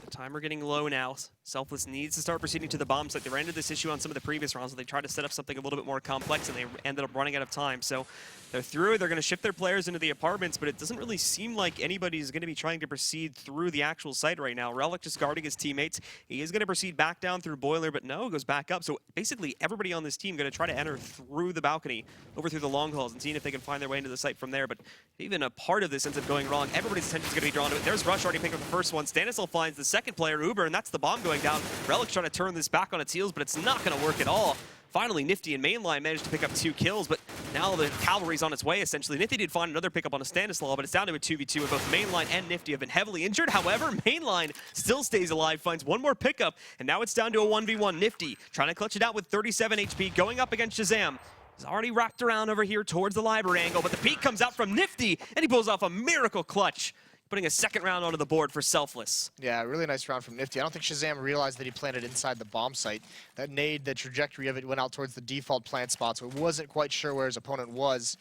The timer getting low now. Selfless needs to start proceeding to the bomb site. They ran into this issue on some of the previous rounds where they tried to set up something a little bit more complex and they ended up running out of time. So they're through. They're going to shift their players into the apartments, but it doesn't really seem like anybody's going to be trying to proceed through the actual site right now. Relic just guarding his teammates. He is going to proceed back down through Boiler, but no, goes back up. So basically everybody on this team going to try to enter through the balcony, over through the long halls, and seeing if they can find their way into the site from there. But even a part of this ends up going wrong. Everybody's attention is going to be drawn to it. There's Rush already picking up the first one. Stanislav finds the second player, Uber, and that's the bomb going down. Relic's trying to turn this back on its heels, but it's not going to work at all. Finally, Nifty and Mainline managed to pick up 2 kills, but now the cavalry's on its way, essentially. Nifty did find another pickup on a Stanislaw, but it's down to a 2v2, and both Mainline and Nifty have been heavily injured. However, Mainline still stays alive, finds one more pickup, and now it's down to a 1v1. Nifty trying to clutch it out with 37 HP, going up against Shazam. He's already wrapped around over here towards the library angle, but the peek comes out from Nifty, and he pulls off a miracle clutch, putting a second round onto the board for Selfless. Yeah, really nice round from Nifty. I don't think Shazam realized that he planted inside the bomb site. That nade, the trajectory of it went out towards the default plant spot, so it wasn't quite sure where his opponent was.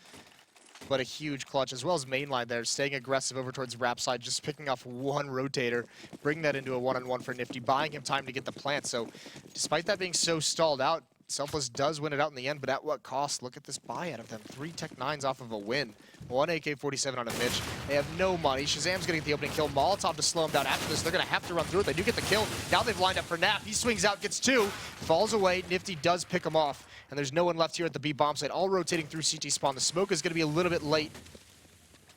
But a huge clutch, as well as Mainline there, staying aggressive over towards Rap side, just picking off one rotator, bringing that into a one-on-one for Nifty, buying him time to get the plant. So despite that being so stalled out, Selfless does win it out in the end, but at what cost? Look at this buy out of them. 3 Tech 9s off of a win. 1 AK-47 on a Mitch. They have no money. Shazam's going to get the opening kill. Molotov to slow him down. After this, they're going to have to run through it. They do get the kill. Now they've lined up for Nap. He swings out, gets 2, falls away. Nifty does pick him off, and there's no one left here at the B bomb site. All rotating through CT spawn. The smoke is going to be a little bit late,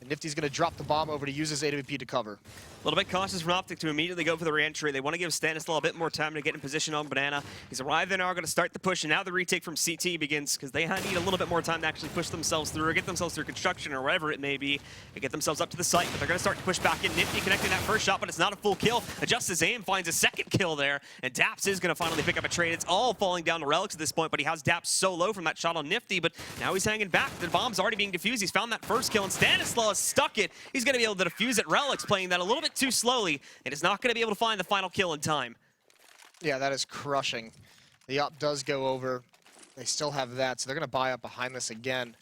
and Nifty's going to drop the bomb over to use his AWP to cover. A little bit cautious from OpTic to immediately go for the re-entry. They want to give Stanislaw a bit more time to get in position on Banana. He's arrived there now, going to start the push, and now the retake from CT begins because they need a little bit more time to actually push themselves through or get themselves through construction or wherever it may be and get themselves up to the site, but they're going to start to push back in. Nifty connecting that first shot, but it's not a full kill. Adjusts his aim, finds a second kill there, and Daps is going to finally pick up a trade. It's all falling down to Relics at this point, but he has Daps so low from that shot on Nifty, but now he's hanging back. The bomb's already being defused. He's found that first kill, and Stanislaw has stuck it. He's going to be able to defuse it. Relics playing that a little bit too slowly, and is not going to be able to find the final kill in time. Yeah, that is crushing. The op does go over. They still have that, so they're going to buy up behind this again.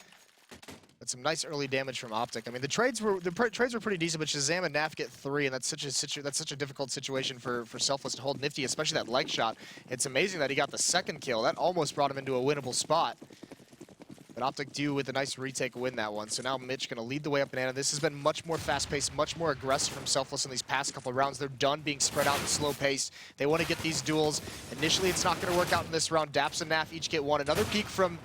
But some nice early damage from OpTic. I mean, the trades were pretty decent, but Shazam and Naf get 3, and that's such a difficult situation for Selfless to hold Nifty, especially that leg shot. It's amazing that he got the second kill. That almost brought him into a winnable spot. But OpTic do with a nice retake win that one. So now Mitch going to lead the way up Banana. This has been much more fast-paced, much more aggressive from Selfless in these past couple of rounds. They're done being spread out and slow-paced. They want to get these duels. Initially, it's not going to work out in this round. Daps and Naf each get one. Another peek from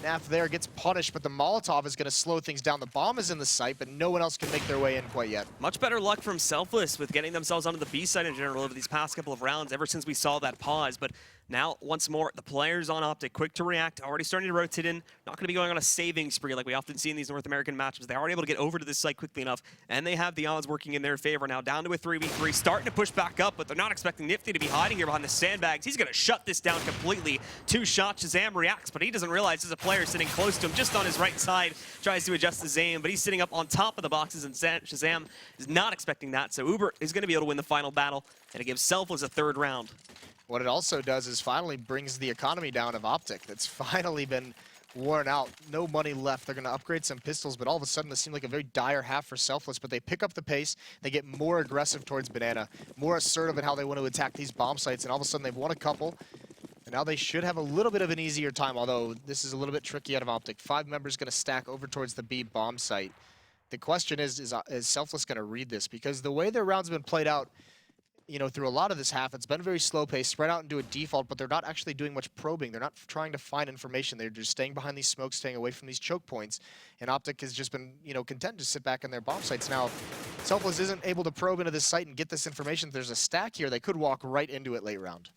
Naf there gets punished, but the Molotov is going to slow things down. The bomb is in the site, but no one else can make their way in quite yet. Much better luck from Selfless with getting themselves onto the B side in general over these past couple of rounds, ever since we saw that pause. But now, once more, the players on OpTic, quick to react, already starting to rotate in, not going to be going on a saving spree like we often see in these North American matches. They're already able to get over to this site quickly enough, and they have the odds working in their favor now, down to a 3v3, starting to push back up, but they're not expecting Nifty to be hiding here behind the sandbags. He's going to shut this down completely. 2 shots, Shazam reacts, but he doesn't realize there's a player sitting close to him, just on his right side, tries to adjust his aim, but he's sitting up on top of the boxes, and Shazam is not expecting that, so Uber is going to be able to win the final battle, and it gives Selfless a 3rd round. What it also does is finally brings the economy down of OpTic. That's finally been worn out. No money left. They're going to upgrade some pistols, but all of a sudden this seemed like a very dire half for Selfless, but they pick up the pace. They get more aggressive towards Banana, more assertive in how they want to attack these bomb sites, and all of a sudden they've won a couple. And now they should have a little bit of an easier time, although this is a little bit tricky out of OpTic. 5 members going to stack over towards the B bomb site. The question is Selfless going to read this? Because the way their rounds have been played out, you know, through a lot of this half, it's been very slow-paced, spread out into a default, but they're not actually doing much probing. They're not trying to find information. They're just staying behind these smokes, staying away from these choke points. And OpTic has just been, you know, content to sit back in their bomb sites. Now, if Selfless isn't able to probe into this site and get this information, if there's a stack here, they could walk right into it late round.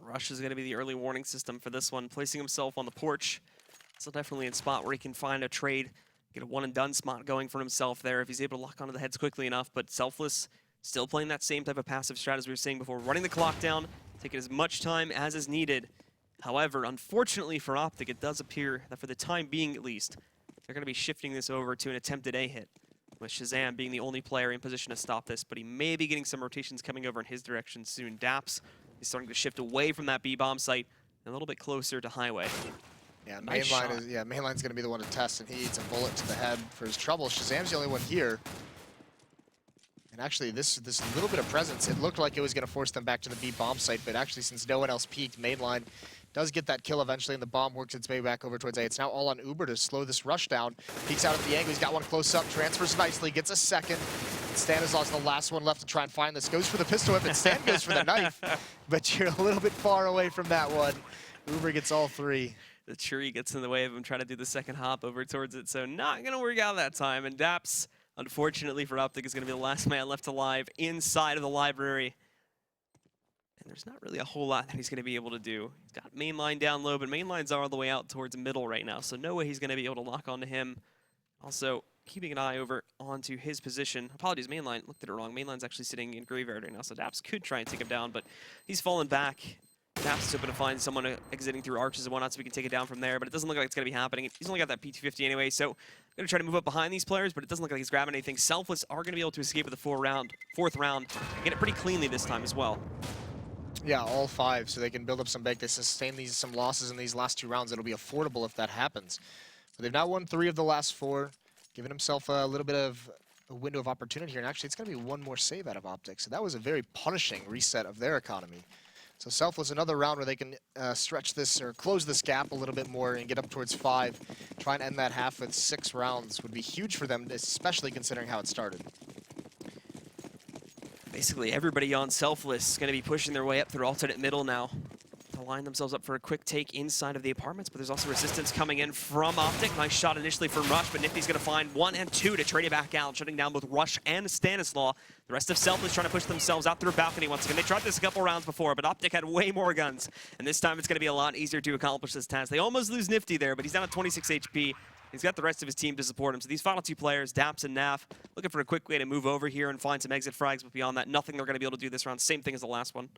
Rush is going to be the early warning system for this one, placing himself on the porch. So definitely a spot where he can find a trade, get a one-and-done spot going for himself there if he's able to lock onto the heads quickly enough. But Selfless still playing that same type of passive strat as we were saying before, running the clock down, taking as much time as is needed. However, unfortunately for OpTic, it does appear that for the time being at least, they're going to be shifting this over to an attempted A hit, with Shazam being the only player in position to stop this, but he may be getting some rotations coming over in his direction soon. Daps is starting to shift away from that B bomb site, and a little bit closer to Highway. Yeah, nice mainline's going to be the one to test, and he eats a bullet to the head for his trouble. Shazam's the only one here. And actually, this little bit of presence, it looked like it was going to force them back to the B bomb site, but actually, since no one else peeked, Mainline does get that kill eventually, and the bomb works its way back over towards A. It's now all on Uber to slow this rush down. Peeks out at the angle, he's got one close up, transfers nicely, gets a second. Stanislav's the last one left to try and find this. Goes for the pistol whip, and Stan goes for the knife. But you're a little bit far away from that one. Uber gets all 3. The tree gets in the way of him trying to do the second hop over towards it, so not going to work out that time. And Daps, unfortunately for OpTic, is going to be the last man left alive inside of the library. And there's not really a whole lot that he's going to be able to do. He's got Mainline down low, but Mainline's all the way out towards middle right now, so no way he's going to be able to lock onto him. Also, keeping an eye over onto his position. Apologies, Mainline looked at it wrong. Mainline's actually sitting in graveyard right now, so Daps could try and take him down, but he's fallen back. Daps is hoping to find someone exiting through arches and whatnot so we can take it down from there, but it doesn't look like it's going to be happening. He's only got that P250 anyway, so I'm going to try to move up behind these players, but it doesn't look like he's grabbing anything. Selfless are going to be able to escape with the 4th round, get it pretty cleanly this time as well. Yeah, all 5, so they can build up some bank. They sustain some losses in these last 2 rounds. It'll be affordable if that happens. But they've now won 3 of the last 4, giving himself a little bit of a window of opportunity here. And actually, it's going to be one more save out of OpTic. So that was a very punishing reset of their economy. So Selfless, another round where they can stretch this or close this gap a little bit more and get up towards 5. Try and end that half with 6 rounds would be huge for them, especially considering how it started. Basically, everybody on Selfless is going to be pushing their way up through alternate middle now to line themselves up for a quick take inside of the apartments, but there's also resistance coming in from OpTic. Nice shot initially from Rush, but Nifty's going to find 1 and 2 to trade it back out, shutting down both Rush and Stanislaw. The rest of Selfless trying to push themselves out through a balcony once again. They tried this a couple rounds before, but OpTic had way more guns, and this time it's going to be a lot easier to accomplish this task. They almost lose Nifty there, but he's down at 26 HP. He's got the rest of his team to support him. So these final 2 players, Daps and Naf, looking for a quick way to move over here and find some exit frags, but beyond that, nothing they're going to be able to do this round. Same thing as the last one.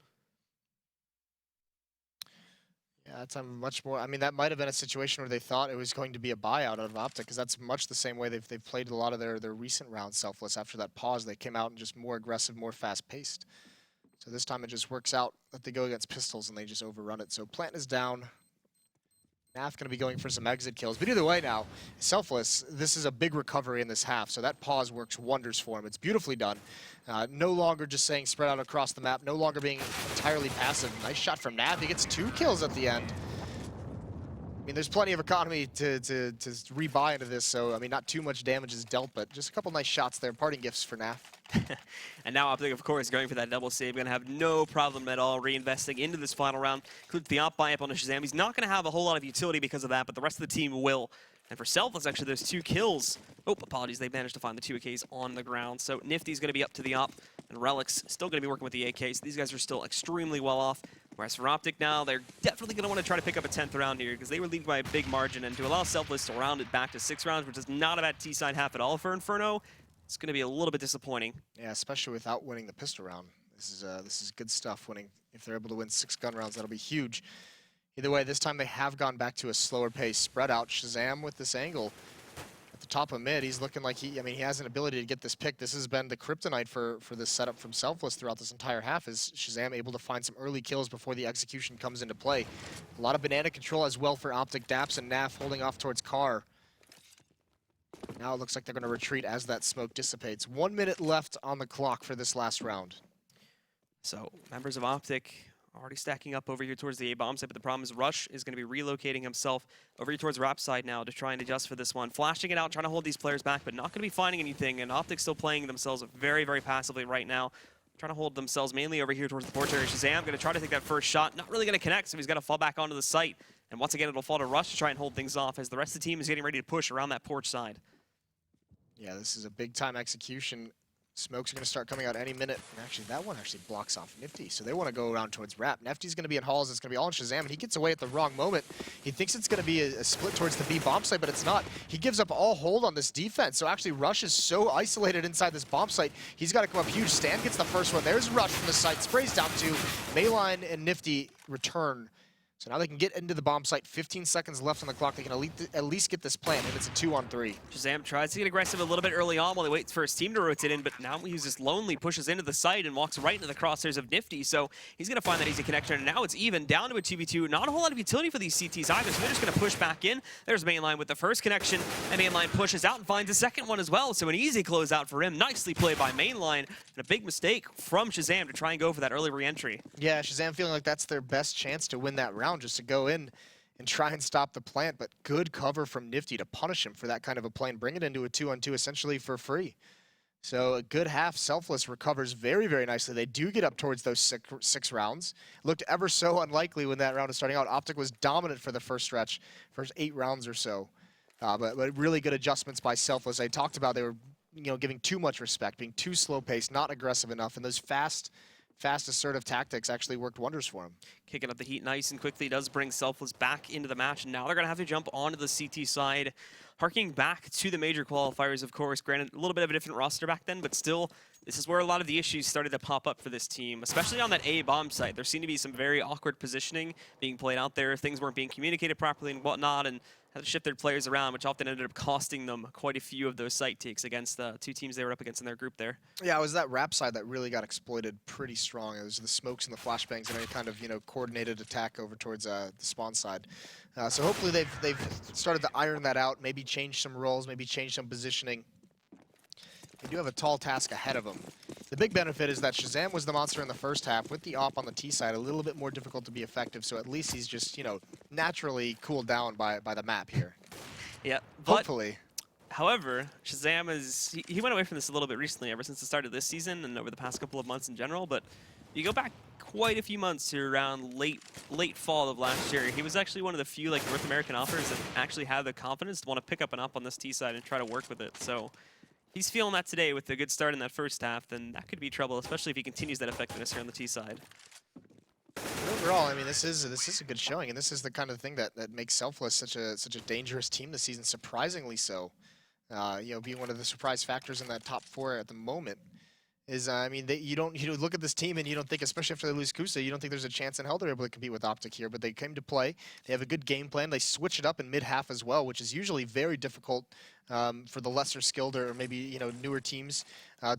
Yeah, that's much more. I mean, that might have been a situation where they thought it was going to be a buyout out of OpTic, because that's much the same way they've played a lot of their recent rounds. Selfless, after that pause, they came out and just more aggressive, more fast-paced. So this time it just works out that they go against pistols and they just overrun it. So Plant is down. Naf going to be going for some exit kills. But either way now, Selfless, this is a big recovery in this half, so that pause works wonders for him. It's beautifully done. No longer just saying spread out across the map, no longer being entirely passive. Nice shot from Naf. He gets 2 kills at the end. I mean, there's plenty of economy to rebuy into this, so, I mean, not too much damage is dealt, but just a couple nice shots there. Parting gifts for NAF. And now OpTic, of course, going for that double save. Going to have no problem at all reinvesting into this final round. Includes the op buy up on Shazam. He's not going to have a whole lot of utility because of that, but the rest of the team will. And for Selfless, actually, those 2 kills. Oh, apologies. They managed to find the 2 AKs on the ground. So Nifty's going to be up to the op, and Relic's still going to be working with the AKs. These guys are still extremely well off. Whereas for OpTic now, they're definitely going to want to try to pick up a 10th round here because they were leading by a big margin. And to allow Selfless to round it back to 6 rounds, which is not a bad T-side half at all for Inferno, it's going to be a little bit disappointing. Yeah, especially without winning the pistol round. This is good stuff. Winning, if they're able to win 6 gun rounds, that'll be huge. Either way, this time they have gone back to a slower pace, spread out. Shazam with this angle at the top of mid. He's looking like he has an ability to get this pick. This has been the kryptonite for this setup from Selfless throughout this entire half. Is Shazam able to find some early kills before the execution comes into play? A lot of banana control as well for OpTic. Daps and NAF holding off towards Car. Now it looks like they're going to retreat as that smoke dissipates. 1 minute left on the clock for this last round. So members of OpTic already stacking up over here towards the A-bomb site, but the problem is Rush is going to be relocating himself over here towards Rap side now to try and adjust for this one. Flashing it out, trying to hold these players back, but not going to be finding anything, and OpTic still playing themselves very, very passively right now. Trying to hold themselves mainly over here towards the porch area. Shazam going to try to take that first shot. Not really going to connect, so he's got to fall back onto the site. And once again, it'll fall to Rush to try and hold things off as the rest of the team is getting ready to push around that porch side. Yeah, this is a big-time execution. Smokes are going to start coming out any minute. And actually, that one actually blocks off Nifty, so they want to go around towards Rap. Nifty's going to be in halls. It's going to be all in Shazam, and he gets away at the wrong moment. He thinks it's going to be a split towards the B bomb site, but it's not. He gives up all hold on this defense, so actually Rush is so isolated inside this bomb site. He's got to come up huge. Stan gets the first one. There's Rush from the site. Sprays down 2. Mayline and Nifty return. So now they can get into the bomb site. 15 seconds left on the clock. They can at least get this plant, and it's a 2-on-3. Shazam tries to get aggressive a little bit early on while he waits for his team to rotate in, but now he's just lonely, pushes into the site and walks right into the crosshairs of Nifty. So he's going to find that easy connection, and now it's even down to a 2v2. Not a whole lot of utility for these CTs either, so they're just going to push back in. There's Mainline with the first connection, and Mainline pushes out and finds a second one as well. So an easy closeout for him. Nicely played by Mainline, and a big mistake from Shazam to try and go for that early re-entry. Yeah, Shazam feeling like that's their best chance to win that round, just to go in and try and stop the plant, but good cover from Nifty to punish him for that kind of a play and bring it into a 2-on-2 essentially for free. So a good half. Selfless recovers very, very nicely. They do get up towards those six rounds. Looked ever so unlikely when that round was starting out. OpTic was dominant for the first stretch, first 8 rounds or so. But really good adjustments by Selfless. I talked about they were giving too much respect, being too slow-paced, not aggressive enough, and those fast assertive tactics actually worked wonders for him. Kicking up the heat nice and quickly does bring Selfless back into the match, and now they're going to have to jump onto the CT side. Harking back to the major qualifiers, of course, granted a little bit of a different roster back then, but still, this is where a lot of the issues started to pop up for this team, especially on that A bomb site. There seemed to be some very awkward positioning being played out there. Things weren't being communicated properly and whatnot, and had to shift their players around, which often ended up costing them quite a few of those site takes against the 2 teams they were up against in their group there. Yeah, it was that Rap side that really got exploited pretty strong. It was the smokes and the flashbangs and any kind of coordinated attack over towards the spawn side. So hopefully they've started to iron that out, maybe change some roles, maybe change some positioning. They do have a tall task ahead of them. The big benefit is that Shazam was the monster in the first half. With the op on the T side, a little bit more difficult to be effective, so at least he's just, naturally cooled down by the map here. Yeah, hopefully. However, Shazam he went away from this a little bit recently, ever since the start of this season and over the past couple of months in general, but you go back quite a few months to around late fall of last year. He was actually one of the few North American offers that actually had the confidence to want to pick up an op on this T side and try to work with it. So he's feeling that today with a good start in that first half, then that could be trouble, especially if he continues that effectiveness here on the T side. Overall, I mean, this is a good showing, and this is the kind of thing that makes Selfless such a dangerous team this season, surprisingly so. Being one of the surprise factors in that top 4 at the moment. Is I mean, you look at this team and you don't think, especially after they lose Kusa, you don't think there's a chance in hell they're able to compete with OpTic here. But they came to play. They have a good game plan. They switch it up in mid-half as well, which is usually very difficult for the lesser skilled or maybe newer teams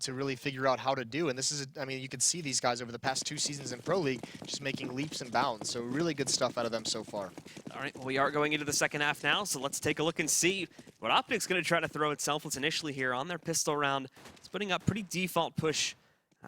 to really figure out how to do. And this is, I mean, you can see these guys over the past 2 seasons in Pro League just making leaps and bounds. So really good stuff out of them so far. All right, well, we are going into the second half now, so let's take a look and see what OpTic's going to try to throw at Selfless initially here on their pistol round. It's putting up pretty default push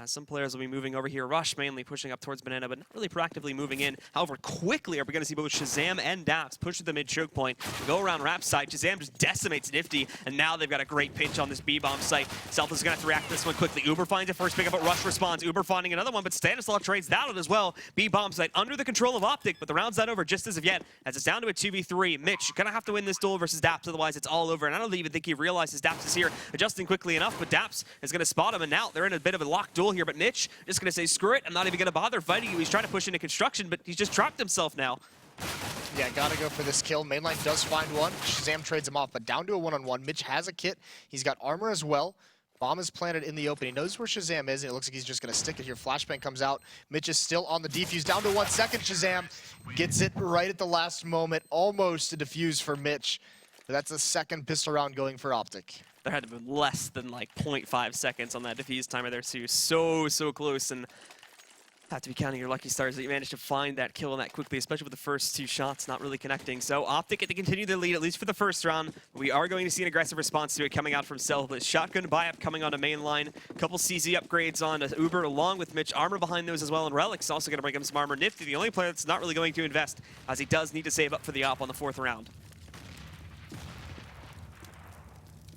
Some players will be moving over here. Rush mainly pushing up towards Banana, but not really proactively moving in. However, quickly are we going to see both Shazam and Daps push to the mid choke point. Go around Rap side. Shazam just decimates Nifty, and now they've got a great pinch on this B-bomb site. Selfless is going to have to react to this one quickly. Uber finds a first pickup, but Rush responds. Uber finding another one, but Stanislav trades that out as well. B-bomb site under the control of OpTic, but the round's not over just as of yet, as it's down to a 2v3. Mitch going to have to win this duel versus Daps, otherwise it's all over, and I don't even think he realizes Daps is here, adjusting quickly enough, but Daps is going to spot him, and now they're in a bit of a locked duel here, but Mitch just going to say, screw it, I'm not even going to bother fighting you. He's trying to push into construction, but he's just trapped himself now. Yeah, gotta go for this kill. Mainline does find one. Shazam trades him off, but down to a one-on-one. Mitch has a kit. He's got armor as well. Bomb is planted in the open. He knows where Shazam is, and it looks like he's just going to stick it here. Flashbang comes out. Mitch is still on the defuse. Down to 1 second. Shazam gets it right at the last moment. Almost a defuse for Mitch. But that's the second pistol round going for OpTic. There had to have been less than like 0.5 seconds on that defuse timer there too. So close, and have to be counting your lucky stars that you managed to find that kill that quickly, especially with the first two shots not really connecting. So OpTic get to continue their lead, at least for the first round. We are going to see an aggressive response to it coming out from Selfless. Shotgun buy-up coming on a main line. Couple CZ upgrades on Uber along with Mitch. Armor behind those as well, and Relic's also going to bring him some armor. Nifty, the only player that's not really going to invest, as he does need to save up for the op on the 4th round.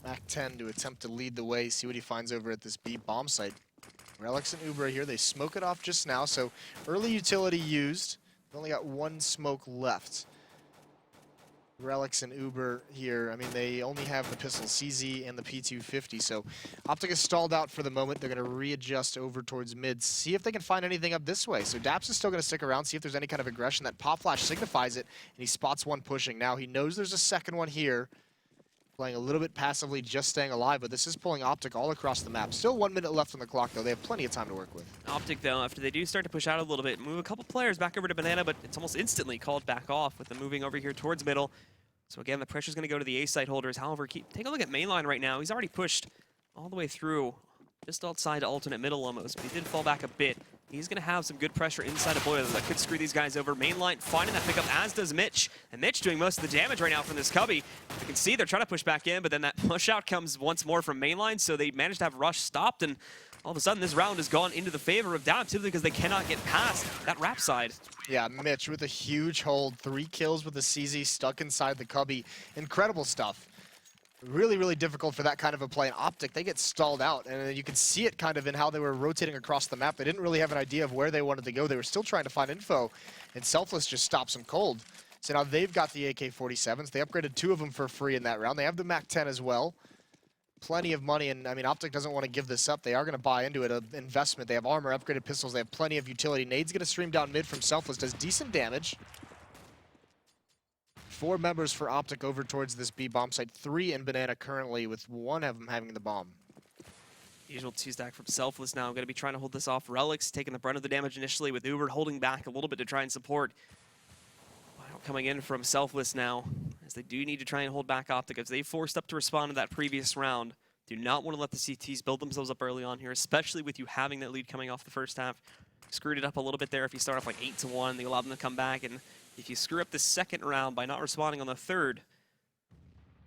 Mac 10 to attempt to lead the way, see what he finds over at this B bomb site. Relics and Uber here, they smoke it off just now, so early utility used. They've only got one smoke left. Relics and Uber here, I mean, they only have the pistol CZ and the P250, so OpTic is stalled out for the moment. They're going to readjust over towards mid, see if they can find anything up this way. So Daps is still going to stick around, see if there's any kind of aggression. That pop flash signifies it, and he spots one pushing. Now he knows there's a second one here. Playing a little bit passively, just staying alive, but this is pulling OpTic all across the map. Still 1 minute left on the clock, though. They have plenty of time to work with. OpTic, though, after they do start to push out a little bit, move a couple players back over to Banana, but it's almost instantly called back off with them moving over here towards middle. So again, the pressure's going to go to the A site holders. However, take a look at mainline right now. He's already pushed all the way through, just outside alternate middle almost, but he did fall back a bit. He's going to have some good pressure inside of Boiler that could screw these guys over. Mainline finding that pickup, as does Mitch. And Mitch doing most of the damage right now from this cubby. You can see they're trying to push back in, but then that push out comes once more from Mainline, so they managed to have Rush stopped, and all of a sudden this round has gone into the favor of Down, simply because they cannot get past that Rap side. Yeah, Mitch with a huge hold. 3 kills with the CZ stuck inside the cubby. Incredible stuff. Really, really difficult for that kind of a play. And OpTic, they get stalled out, and you can see it kind of in how they were rotating across the map. They didn't really have an idea of where they wanted to go. They were still trying to find info, and Selfless just stops them cold. So now they've got the AK-47s. They upgraded 2 of them for free in that round. They have the Mac 10 as well. Plenty of money, and I mean, OpTic doesn't want to give this up. They are going to buy into it, an investment. They have armor, upgraded pistols. They have plenty of utility. Nade's going to stream down mid from Selfless. Does decent damage. 4 members for OpTic over towards this B bomb site. 3 in Banana currently, with 1 of them having the bomb. Usual 2-stack from Selfless now. Going to be trying to hold this off. Relic's taking the brunt of the damage initially, with Uber holding back a little bit to try and support. Wow, coming in from Selfless now, as they do need to try and hold back OpTic, as they forced up to respond to that previous round. Do not want to let the CTs build themselves up early on here, especially with you having that lead coming off the first half. Screwed it up a little bit there if you start off like 8-1. They allow them to come back, and if you screw up the second round by not responding on the third,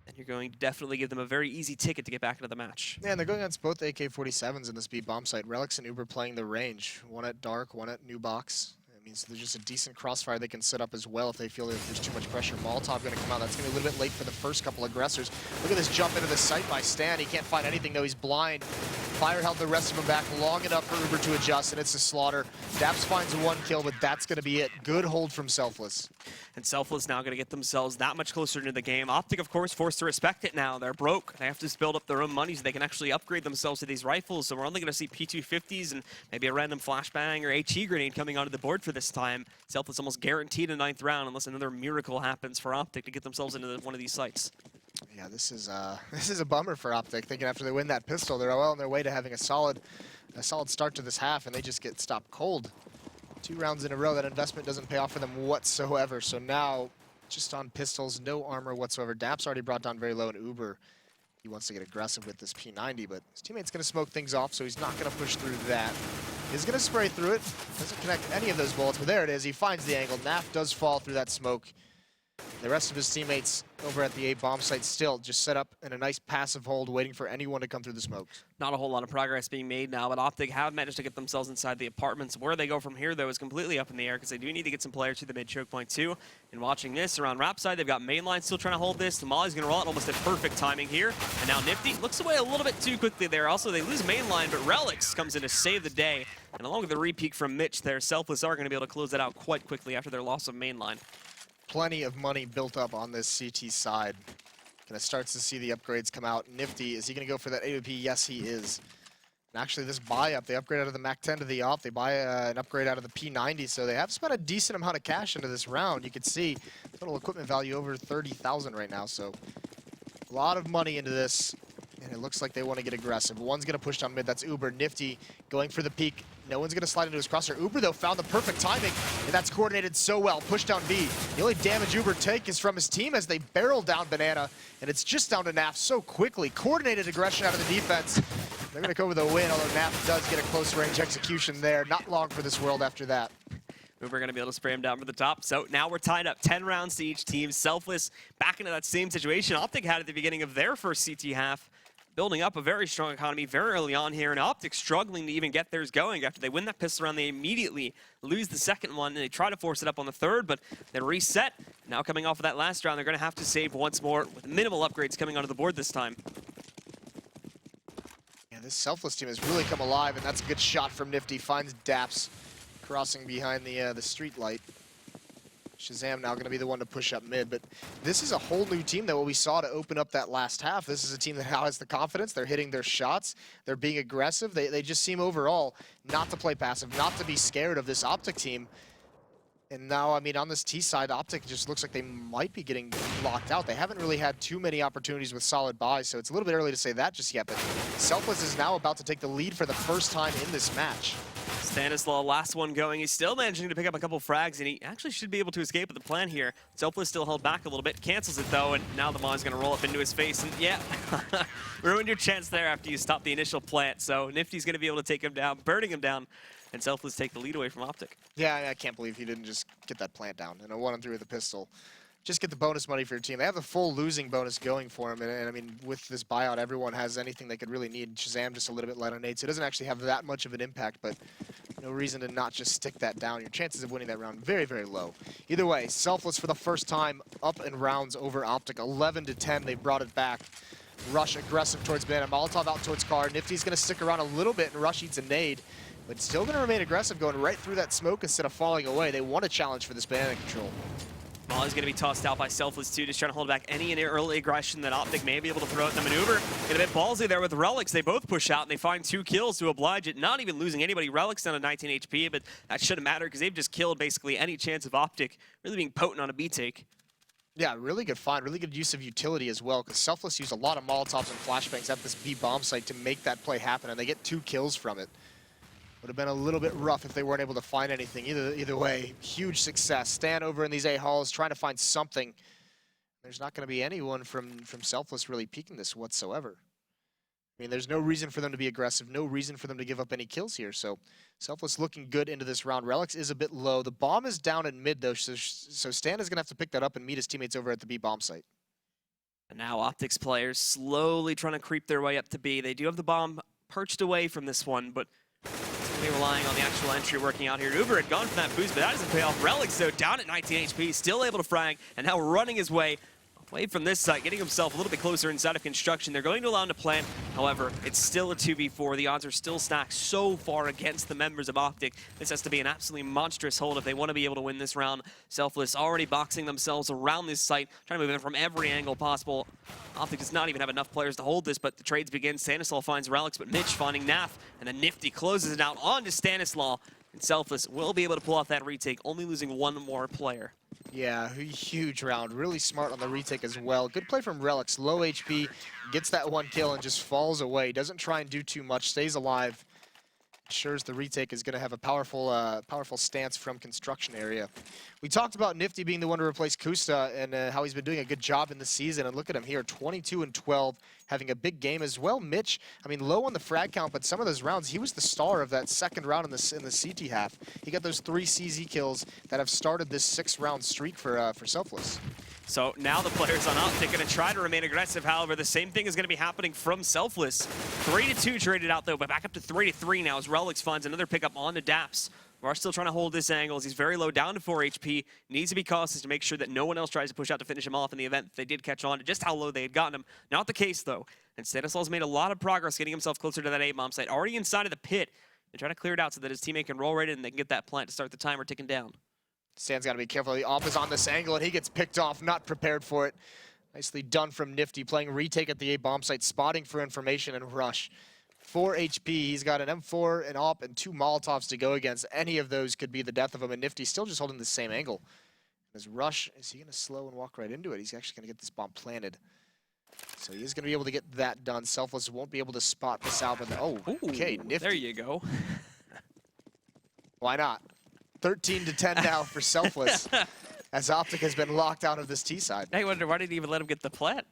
then you're going to definitely give them a very easy ticket to get back into the match. Yeah, and they're going against both AK-47s in this B bomb site. Relics and Uber playing the range. 1 at Dark, 1 at New Box. I mean, so there's just a decent crossfire they can set up as well if they feel like there's too much pressure. Molotov going to come out. That's going to be a little bit late for the first couple aggressors. Look at this jump into the site by Stan. He can't find anything, though. He's blind. Fire held the rest of them back long enough for Uber to adjust, and it's a slaughter. Daps finds 1 kill, but that's going to be it. Good hold from Selfless. And Selfless now going to get themselves that much closer into the game. OpTic, of course, forced to respect it now. They're broke. They have to build up their own money so they can actually upgrade themselves to these rifles. So we're only going to see P250s and maybe a random flashbang or HE grenade coming onto the board for this time. Selfless almost guaranteed a 9th round unless another miracle happens for OpTic to get themselves into one of these sites. Yeah, this is a bummer for OpTic. Thinking after they win that pistol, they're well on their way to having a solid start to this half, and they just get stopped cold. 2 rounds in a row, that investment doesn't pay off for them whatsoever. So now, just on pistols, no armor whatsoever. Daps already brought down very low, and Uber, he wants to get aggressive with this P90, but his teammate's going to smoke things off, so he's not going to push through that. He's going to spray through it. Doesn't connect any of those bullets, but there it is. He finds the angle. Naf does fall through that smoke. The rest of his teammates over at the A bomb site still just set up in a nice passive hold, waiting for anyone to come through the smokes. Not a whole lot of progress being made now, but OpTic have managed to get themselves inside the apartments. Where they go from here, though, is completely up in the air because they do need to get some players to the mid choke point, too. And watching this around Rap side, they've got Mainline still trying to hold this. Molly's going to roll it almost at perfect timing here. And now Nifty looks away a little bit too quickly there. Also, they lose Mainline, but Relics comes in to save the day. And along with the re-peek from Mitch there, Selfless are going to be able to close that out quite quickly after their loss of Mainline. Plenty of money built up on this CT side. Gonna start to see the upgrades come out. Nifty, is he gonna go for that AWP? Yes, he is. And actually, this buy up, they upgrade out of the Mac 10 to the AWP. They buy an upgrade out of the P90, so they have spent a decent amount of cash into this round. You can see total equipment value over 30,000 right now, so a lot of money into this. And it looks like they want to get aggressive. One's going to push down mid. That's Uber. Nifty going for the peek. No one's going to slide into his crosshair. Uber, though, found the perfect timing, and that's coordinated so well. Push down B. The only damage Uber take is from his team as they barrel down Banana, and it's just down to Naf so quickly. Coordinated aggression out of the defense. They're going to go with a win, although Naf does get a close-range execution there. Not long for this world after that. Uber going to be able to spray him down for the top. So now we're tied up 10 rounds to each team. Selfless back into that same situation OpTic had at the beginning of their first CT half, building up a very strong economy very early on here, and OpTic struggling to even get theirs going. After they win that pistol round, they immediately lose the second one, and they try to force it up on the third, but then reset. Now coming off of that last round, they're going to have to save once more with minimal upgrades coming onto the board this time. Yeah, this Selfless team has really come alive, and that's a good shot from Nifty. Finds Daps crossing behind the street light. Shazam now going to be the one to push up mid, but this is a whole new team than what we saw to open up that last half. This is a team that now has the confidence. They're hitting their shots. They're being aggressive. They just seem overall not to play passive, not to be scared of this OpTic team. And now, I mean, on this T side, OpTic just looks like they might be getting locked out. They haven't really had too many opportunities with solid buys, so it's a little bit early to say that just yet, but Selfless is now about to take the lead for the first time in this match. Stanislaw, last one going. He's still managing to pick up a couple frags, and he actually should be able to escape with the plan here. Selfless still held back a little bit, cancels it though, and now the Mon's gonna roll up into his face, and yeah, ruined your chance there after you stopped the initial plant. So Nifty's gonna be able to take him down, burning him down, and Selfless take the lead away from OpTic. Yeah, I can't believe he didn't just get that plant down and a 1-on-3 with a pistol. Just get the bonus money for your team. They have the full losing bonus going for him, and I mean, with this buyout, everyone has anything they could really need. Shazam just a little bit light on nades, so it doesn't actually have that much of an impact, but no reason to not just stick that down. Your chances of winning that round very, very low. Either way, Selfless for the first time up in rounds over OpTic. 11-10, they brought it back. Rush aggressive towards Banana. Molotov out towards Car. Nifty's going to stick around a little bit, and Rush eats a nade, but still going to remain aggressive, going right through that smoke instead of falling away. They want a challenge for this Banana control. Molly's going to be tossed out by Selfless too, just trying to hold back any early aggression that OpTic may be able to throw at the maneuver. Get a bit ballsy there with Relics. They both push out and they find 2 kills to oblige it, not even losing anybody. Relics down to 19 HP, but that shouldn't matter because they've just killed basically any chance of OpTic really being potent on a B take. Yeah, really good find, really good use of utility as well, because Selfless used a lot of Molotovs and flashbangs at this B bomb site to make that play happen, and they get 2 kills from it. Would have been a little bit rough if they weren't able to find anything. Either way, huge success. Stan over in these A halls trying to find something. There's not going to be anyone from Selfless really peeking this whatsoever. I mean, there's no reason for them to be aggressive, no reason for them to give up any kills here. So Selfless looking good into this round. Relics is a bit low. The bomb is down in mid though, so Stan is going to have to pick that up and meet his teammates over at the B bomb site. And now OpTic's players slowly trying to creep their way up to B. They do have the bomb perched away from this one, but be relying on the actual entry working out here. Uber had gone for that boost, but that doesn't pay off. Relics, though, down at 19 HP, still able to frag, and now running his way away from this site, getting himself a little bit closer inside of construction. They're going to allow him to plant. However, it's still a 2v4. The odds are still stacked so far against the members of OpTic. This has to be an absolutely monstrous hold if they want to be able to win this round. Selfless already boxing themselves around this site, trying to move in from every angle possible. OpTic does not even have enough players to hold this, but the trades begin. Stanislaw finds Relics, but Mitch finding Naf, and then Nifty closes it out onto Stanislaw. And Selfless will be able to pull off that retake, only losing 1 more player. Yeah, huge round. Really smart on the retake as well. Good play from Relics. Low HP, gets that 1 kill and just falls away. Doesn't try and do too much, stays alive. Ensures the retake is going to have a powerful stance from construction area. We talked about Nifty being the one to replace Kusta and how he's been doing a good job in the season. And look at him here, 22-12, having a big game as well. Mitch, I mean, low on the frag count, but some of those rounds, he was the star of that second round in the CT half. He got those 3 CZ kills that have started this 6-round streak for Selfless. So now the players on OpTic going to try to remain aggressive. However, the same thing is going to be happening from Selfless. 3-2 traded out though, but back up to 3-3 now as Relix finds another pickup on the Daps. Rush still trying to hold this angle as he's very low, down to 4 HP. Needs to be cautious to make sure that no one else tries to push out to finish him off in the event that they did catch on to just how low they had gotten him. Not the case though. And Stanisla's made a lot of progress getting himself closer to that A-bomb site. Already inside of the pit. They try to clear it out so that his teammate can roll right in and they can get that plant to start the timer ticking down. Stan's got to be careful. The op is on this angle, and he gets picked off, not prepared for it. Nicely done from Nifty, playing retake at the A-bomb site, spotting for information and rush. 4 HP, he's got an M4, an op, and 2 Molotovs to go against. Any of those could be the death of him, and Nifty still just holding the same angle. His rush, is he going to slow and walk right into it? He's actually going to get this bomb planted. So he is going to be able to get that done. Selfless won't be able to spot this out, but okay, Nifty. There you go. Why not? 13-10 now for Selfless, as OpTic has been locked out of this T side. I wonder why didn't he even let him get the plant?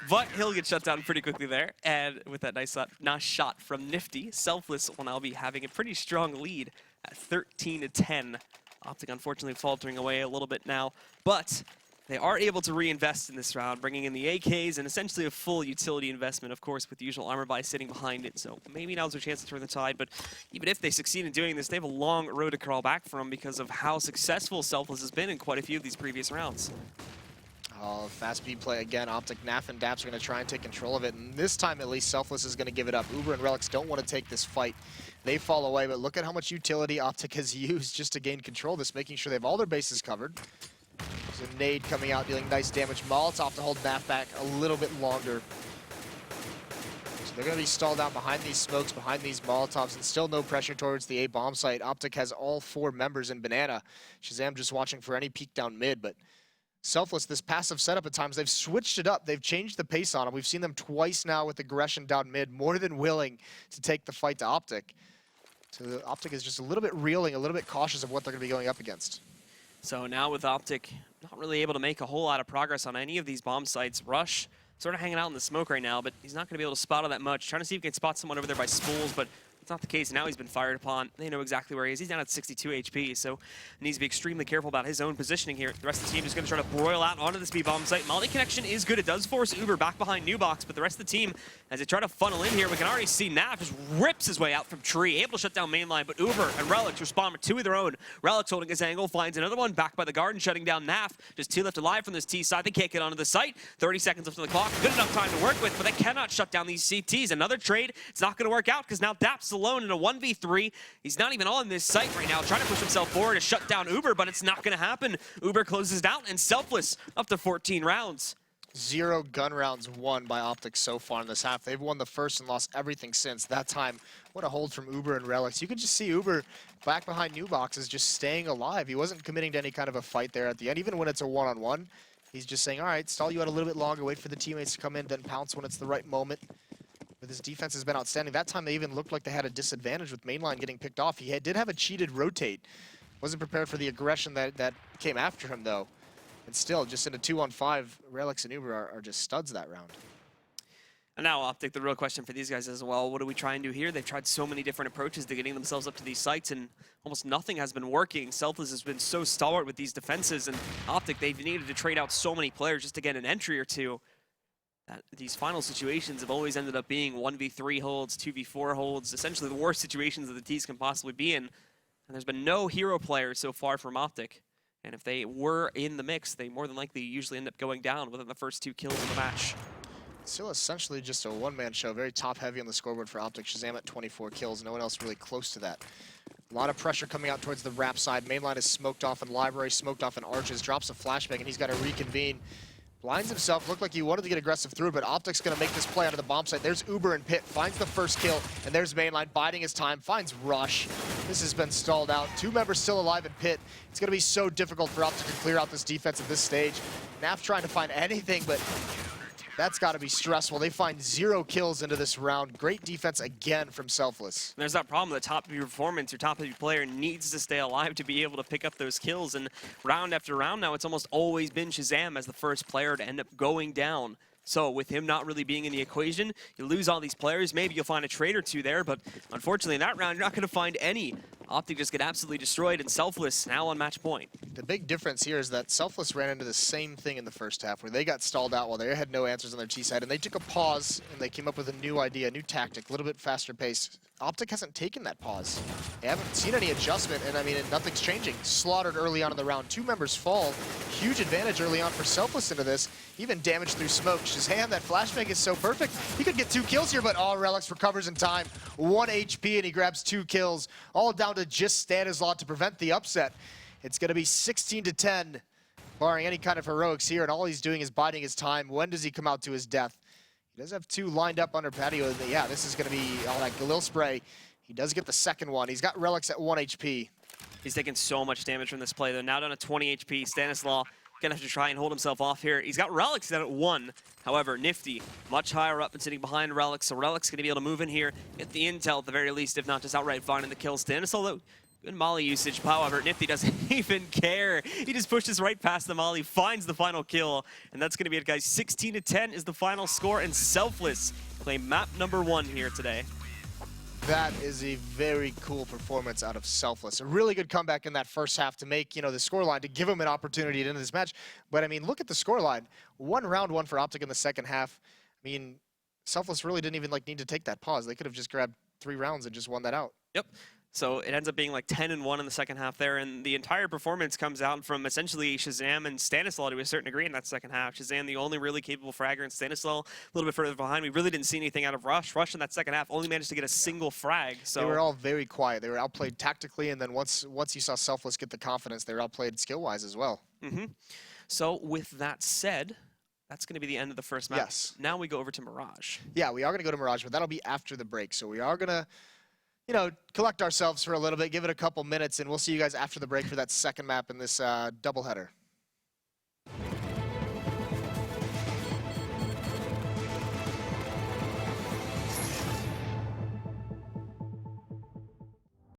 But he'll get shut down pretty quickly there, and with that nice shot from Nifty, Selfless will now be having a pretty strong lead at 13-10. OpTic unfortunately faltering away a little bit now, but they are able to reinvest in this round, bringing in the AKs and essentially a full utility investment, of course, with the usual armor buy sitting behind it. So maybe now's their chance to turn the tide, but even if they succeed in doing this, they have a long road to crawl back from because of how successful Selfless has been in quite a few of these previous rounds. Oh, fast speed play again. OpTic, Naf, and Daps are going to try and take control of it, and this time at least Selfless is going to give it up. Uber and Relix don't want to take this fight. They fall away, but look at how much utility OpTic has used just to gain control of this, making sure they have all their bases covered. There's a nade coming out, dealing nice damage. Molotov to hold Naf back a little bit longer. So they're going to be stalled out behind these smokes, behind these Molotovs, and still no pressure towards the A-bomb site. OpTic has all 4 members in Banana. Shazam just watching for any peek down mid, but Selfless, this passive setup at times, they've switched it up. They've changed the pace on them. We've seen them twice now with aggression down mid, more than willing to take the fight to OpTic. So the OpTic is just a little bit reeling, a little bit cautious of what they're going to be going up against. So now with OpTic not really able to make a whole lot of progress on any of these bomb sites. Rush sort of hanging out in the smoke right now, but he's not going to be able to spot all that much. Trying to see if he can spot someone over there by spools, but it's not the case. Now he's been fired upon. They know exactly where he is. He's down at 62 HP, so he needs to be extremely careful about his own positioning here. The rest of the team is going to try to broil out onto this B-bomb site. Molly connection is good. It does force Uber back behind Nubox, but the rest of the team, as they try to funnel in here, we can already see Naf just rips his way out from tree, able to shut down mainline, but Uber and Relix respond with 2 of their own. Relix holding his angle, finds another one back by the garden, shutting down Naf. Just 2 left alive from this T side. They can't get onto the site. 30 seconds left on the clock. Good enough time to work with, but they cannot shut down these CTs. Another trade. It's not going to work out because now Daps alone in a 1v3. He's not even on this site right now, trying to push himself forward to shut down Uber, but it's not going to happen. Uber closes it out, and Selfless up to 14 rounds. 0 gun rounds won by OpTic so far in this half. They've won the first and lost everything since. That time, what a hold from Uber and Relix. You can just see Uber back behind Nubox is just staying alive. He wasn't committing to any kind of a fight there at the end, even when it's a one-on-one. He's just saying, all right, stall you out a little bit longer, wait for the teammates to come in, then pounce when it's the right moment. But his defense has been outstanding. That time they even looked like they had a disadvantage with mainline getting picked off. He did have a cheated rotate. Wasn't prepared for the aggression that came after him, though. And still, just in a 2-on-5, Relix and Uber are just studs that round. And now OpTic, the real question for these guys as well, what do we try and do here? They've tried so many different approaches to getting themselves up to these sites, and almost nothing has been working. Selfless has been so stalwart with these defenses, and OpTic, they've needed to trade out so many players just to get an entry or two. These final situations have always ended up being 1v3 holds, 2v4 holds, essentially the worst situations that the Ts can possibly be in. And there's been no hero players so far from OpTic. And if they were in the mix, they more than likely usually end up going down within the first 2 kills of the match. Still essentially just a one-man show, very top-heavy on the scoreboard for OpTic. Shazam at 24 kills, no one else really close to that. A lot of pressure coming out towards the wrap side. Mainline is smoked off in Library, smoked off in Arches, drops a flashbang, and he's got to reconvene. Blinds himself, looked like he wanted to get aggressive through, but OpTic's going to make this play out of the bomb site. There's Uber and Pit, finds the first kill, and there's Mainline biding his time, finds Rush. This has been stalled out. 2 members still alive in Pit. It's going to be so difficult for OpTic to clear out this defense at this stage. Naf trying to find anything, but that's got to be stressful. They find 0 kills into this round. Great defense again from Selfless. There's that problem. The top of your performance, your top of your player needs to stay alive to be able to pick up those kills. And round after round now, it's almost always been Shazam as the first player to end up going down. So with him not really being in the equation, you lose all these players. Maybe you'll find a trade or 2 there, but unfortunately in that round, you're not going to find any. OpTic just get absolutely destroyed, and Selfless now on match point. The big difference here is that Selfless ran into the same thing in the first half, where they got stalled out while they had no answers on their T side, and they took a pause, and they came up with a new idea, a new tactic, a little bit faster pace. OpTic hasn't taken that pause. They haven't seen any adjustment, and I mean, nothing's changing. Slaughtered early on in the round. 2 members fall. Huge advantage early on for Selfless into this. Even damage through smoke. Shazam, that flashbang is so perfect. He could get 2 kills here, but Relics recovers in time. 1 HP, and he grabs 2 kills. All down to just Stanislaw to prevent the upset. It's going to be 16-10, barring any kind of heroics here, and all he's doing is biding his time. When does he come out to his death? He does have 2 lined up under patio. Yeah, this is going to be all that Galil spray. He does get the second one. He's got Relics at 1 HP. He's taking so much damage from this play, though. Now down to 20 HP. Stanislaw gonna have to try and hold himself off here. He's got Relics down at 1. However, Nifty much higher up and sitting behind Relics, so Relics gonna be able to move in here, get the intel at the very least, if not just outright finding the kill. Stanislaw, though, good Molly usage. However, Nifty doesn't even care. He just pushes right past the Molly, finds the final kill, and that's gonna be it, guys. 16-10 is the final score, and Selfless claim map number 1 here today. That is a very cool performance out of Selfless. A really good comeback in that first half to make, the scoreline, to give him an opportunity to end this match. But, I mean, look at the scoreline. 1 round 1 for OpTic in the second half. I mean, Selfless really didn't even, need to take that pause. They could have just grabbed 3 rounds and just won that out. Yep. So it ends up being 10-1 in the second half there, and the entire performance comes out from essentially Shazam and Stanislaw to a certain degree in that second half. Shazam, the only really capable fragger, and Stanislaw a little bit further behind. We really didn't see anything out of Rush. Rush in that second half only managed to get a single frag. So they were all very quiet. They were outplayed tactically, and then once you saw Selfless get the confidence, they were outplayed skill-wise as well. So with that said, that's going to be the end of the first match. Yes. Now we go over to Mirage. Yeah, we are going to go to Mirage, but that'll be after the break. So we are going to collect ourselves for a little bit, give it a couple minutes, and we'll see you guys after the break for that second map in this doubleheader.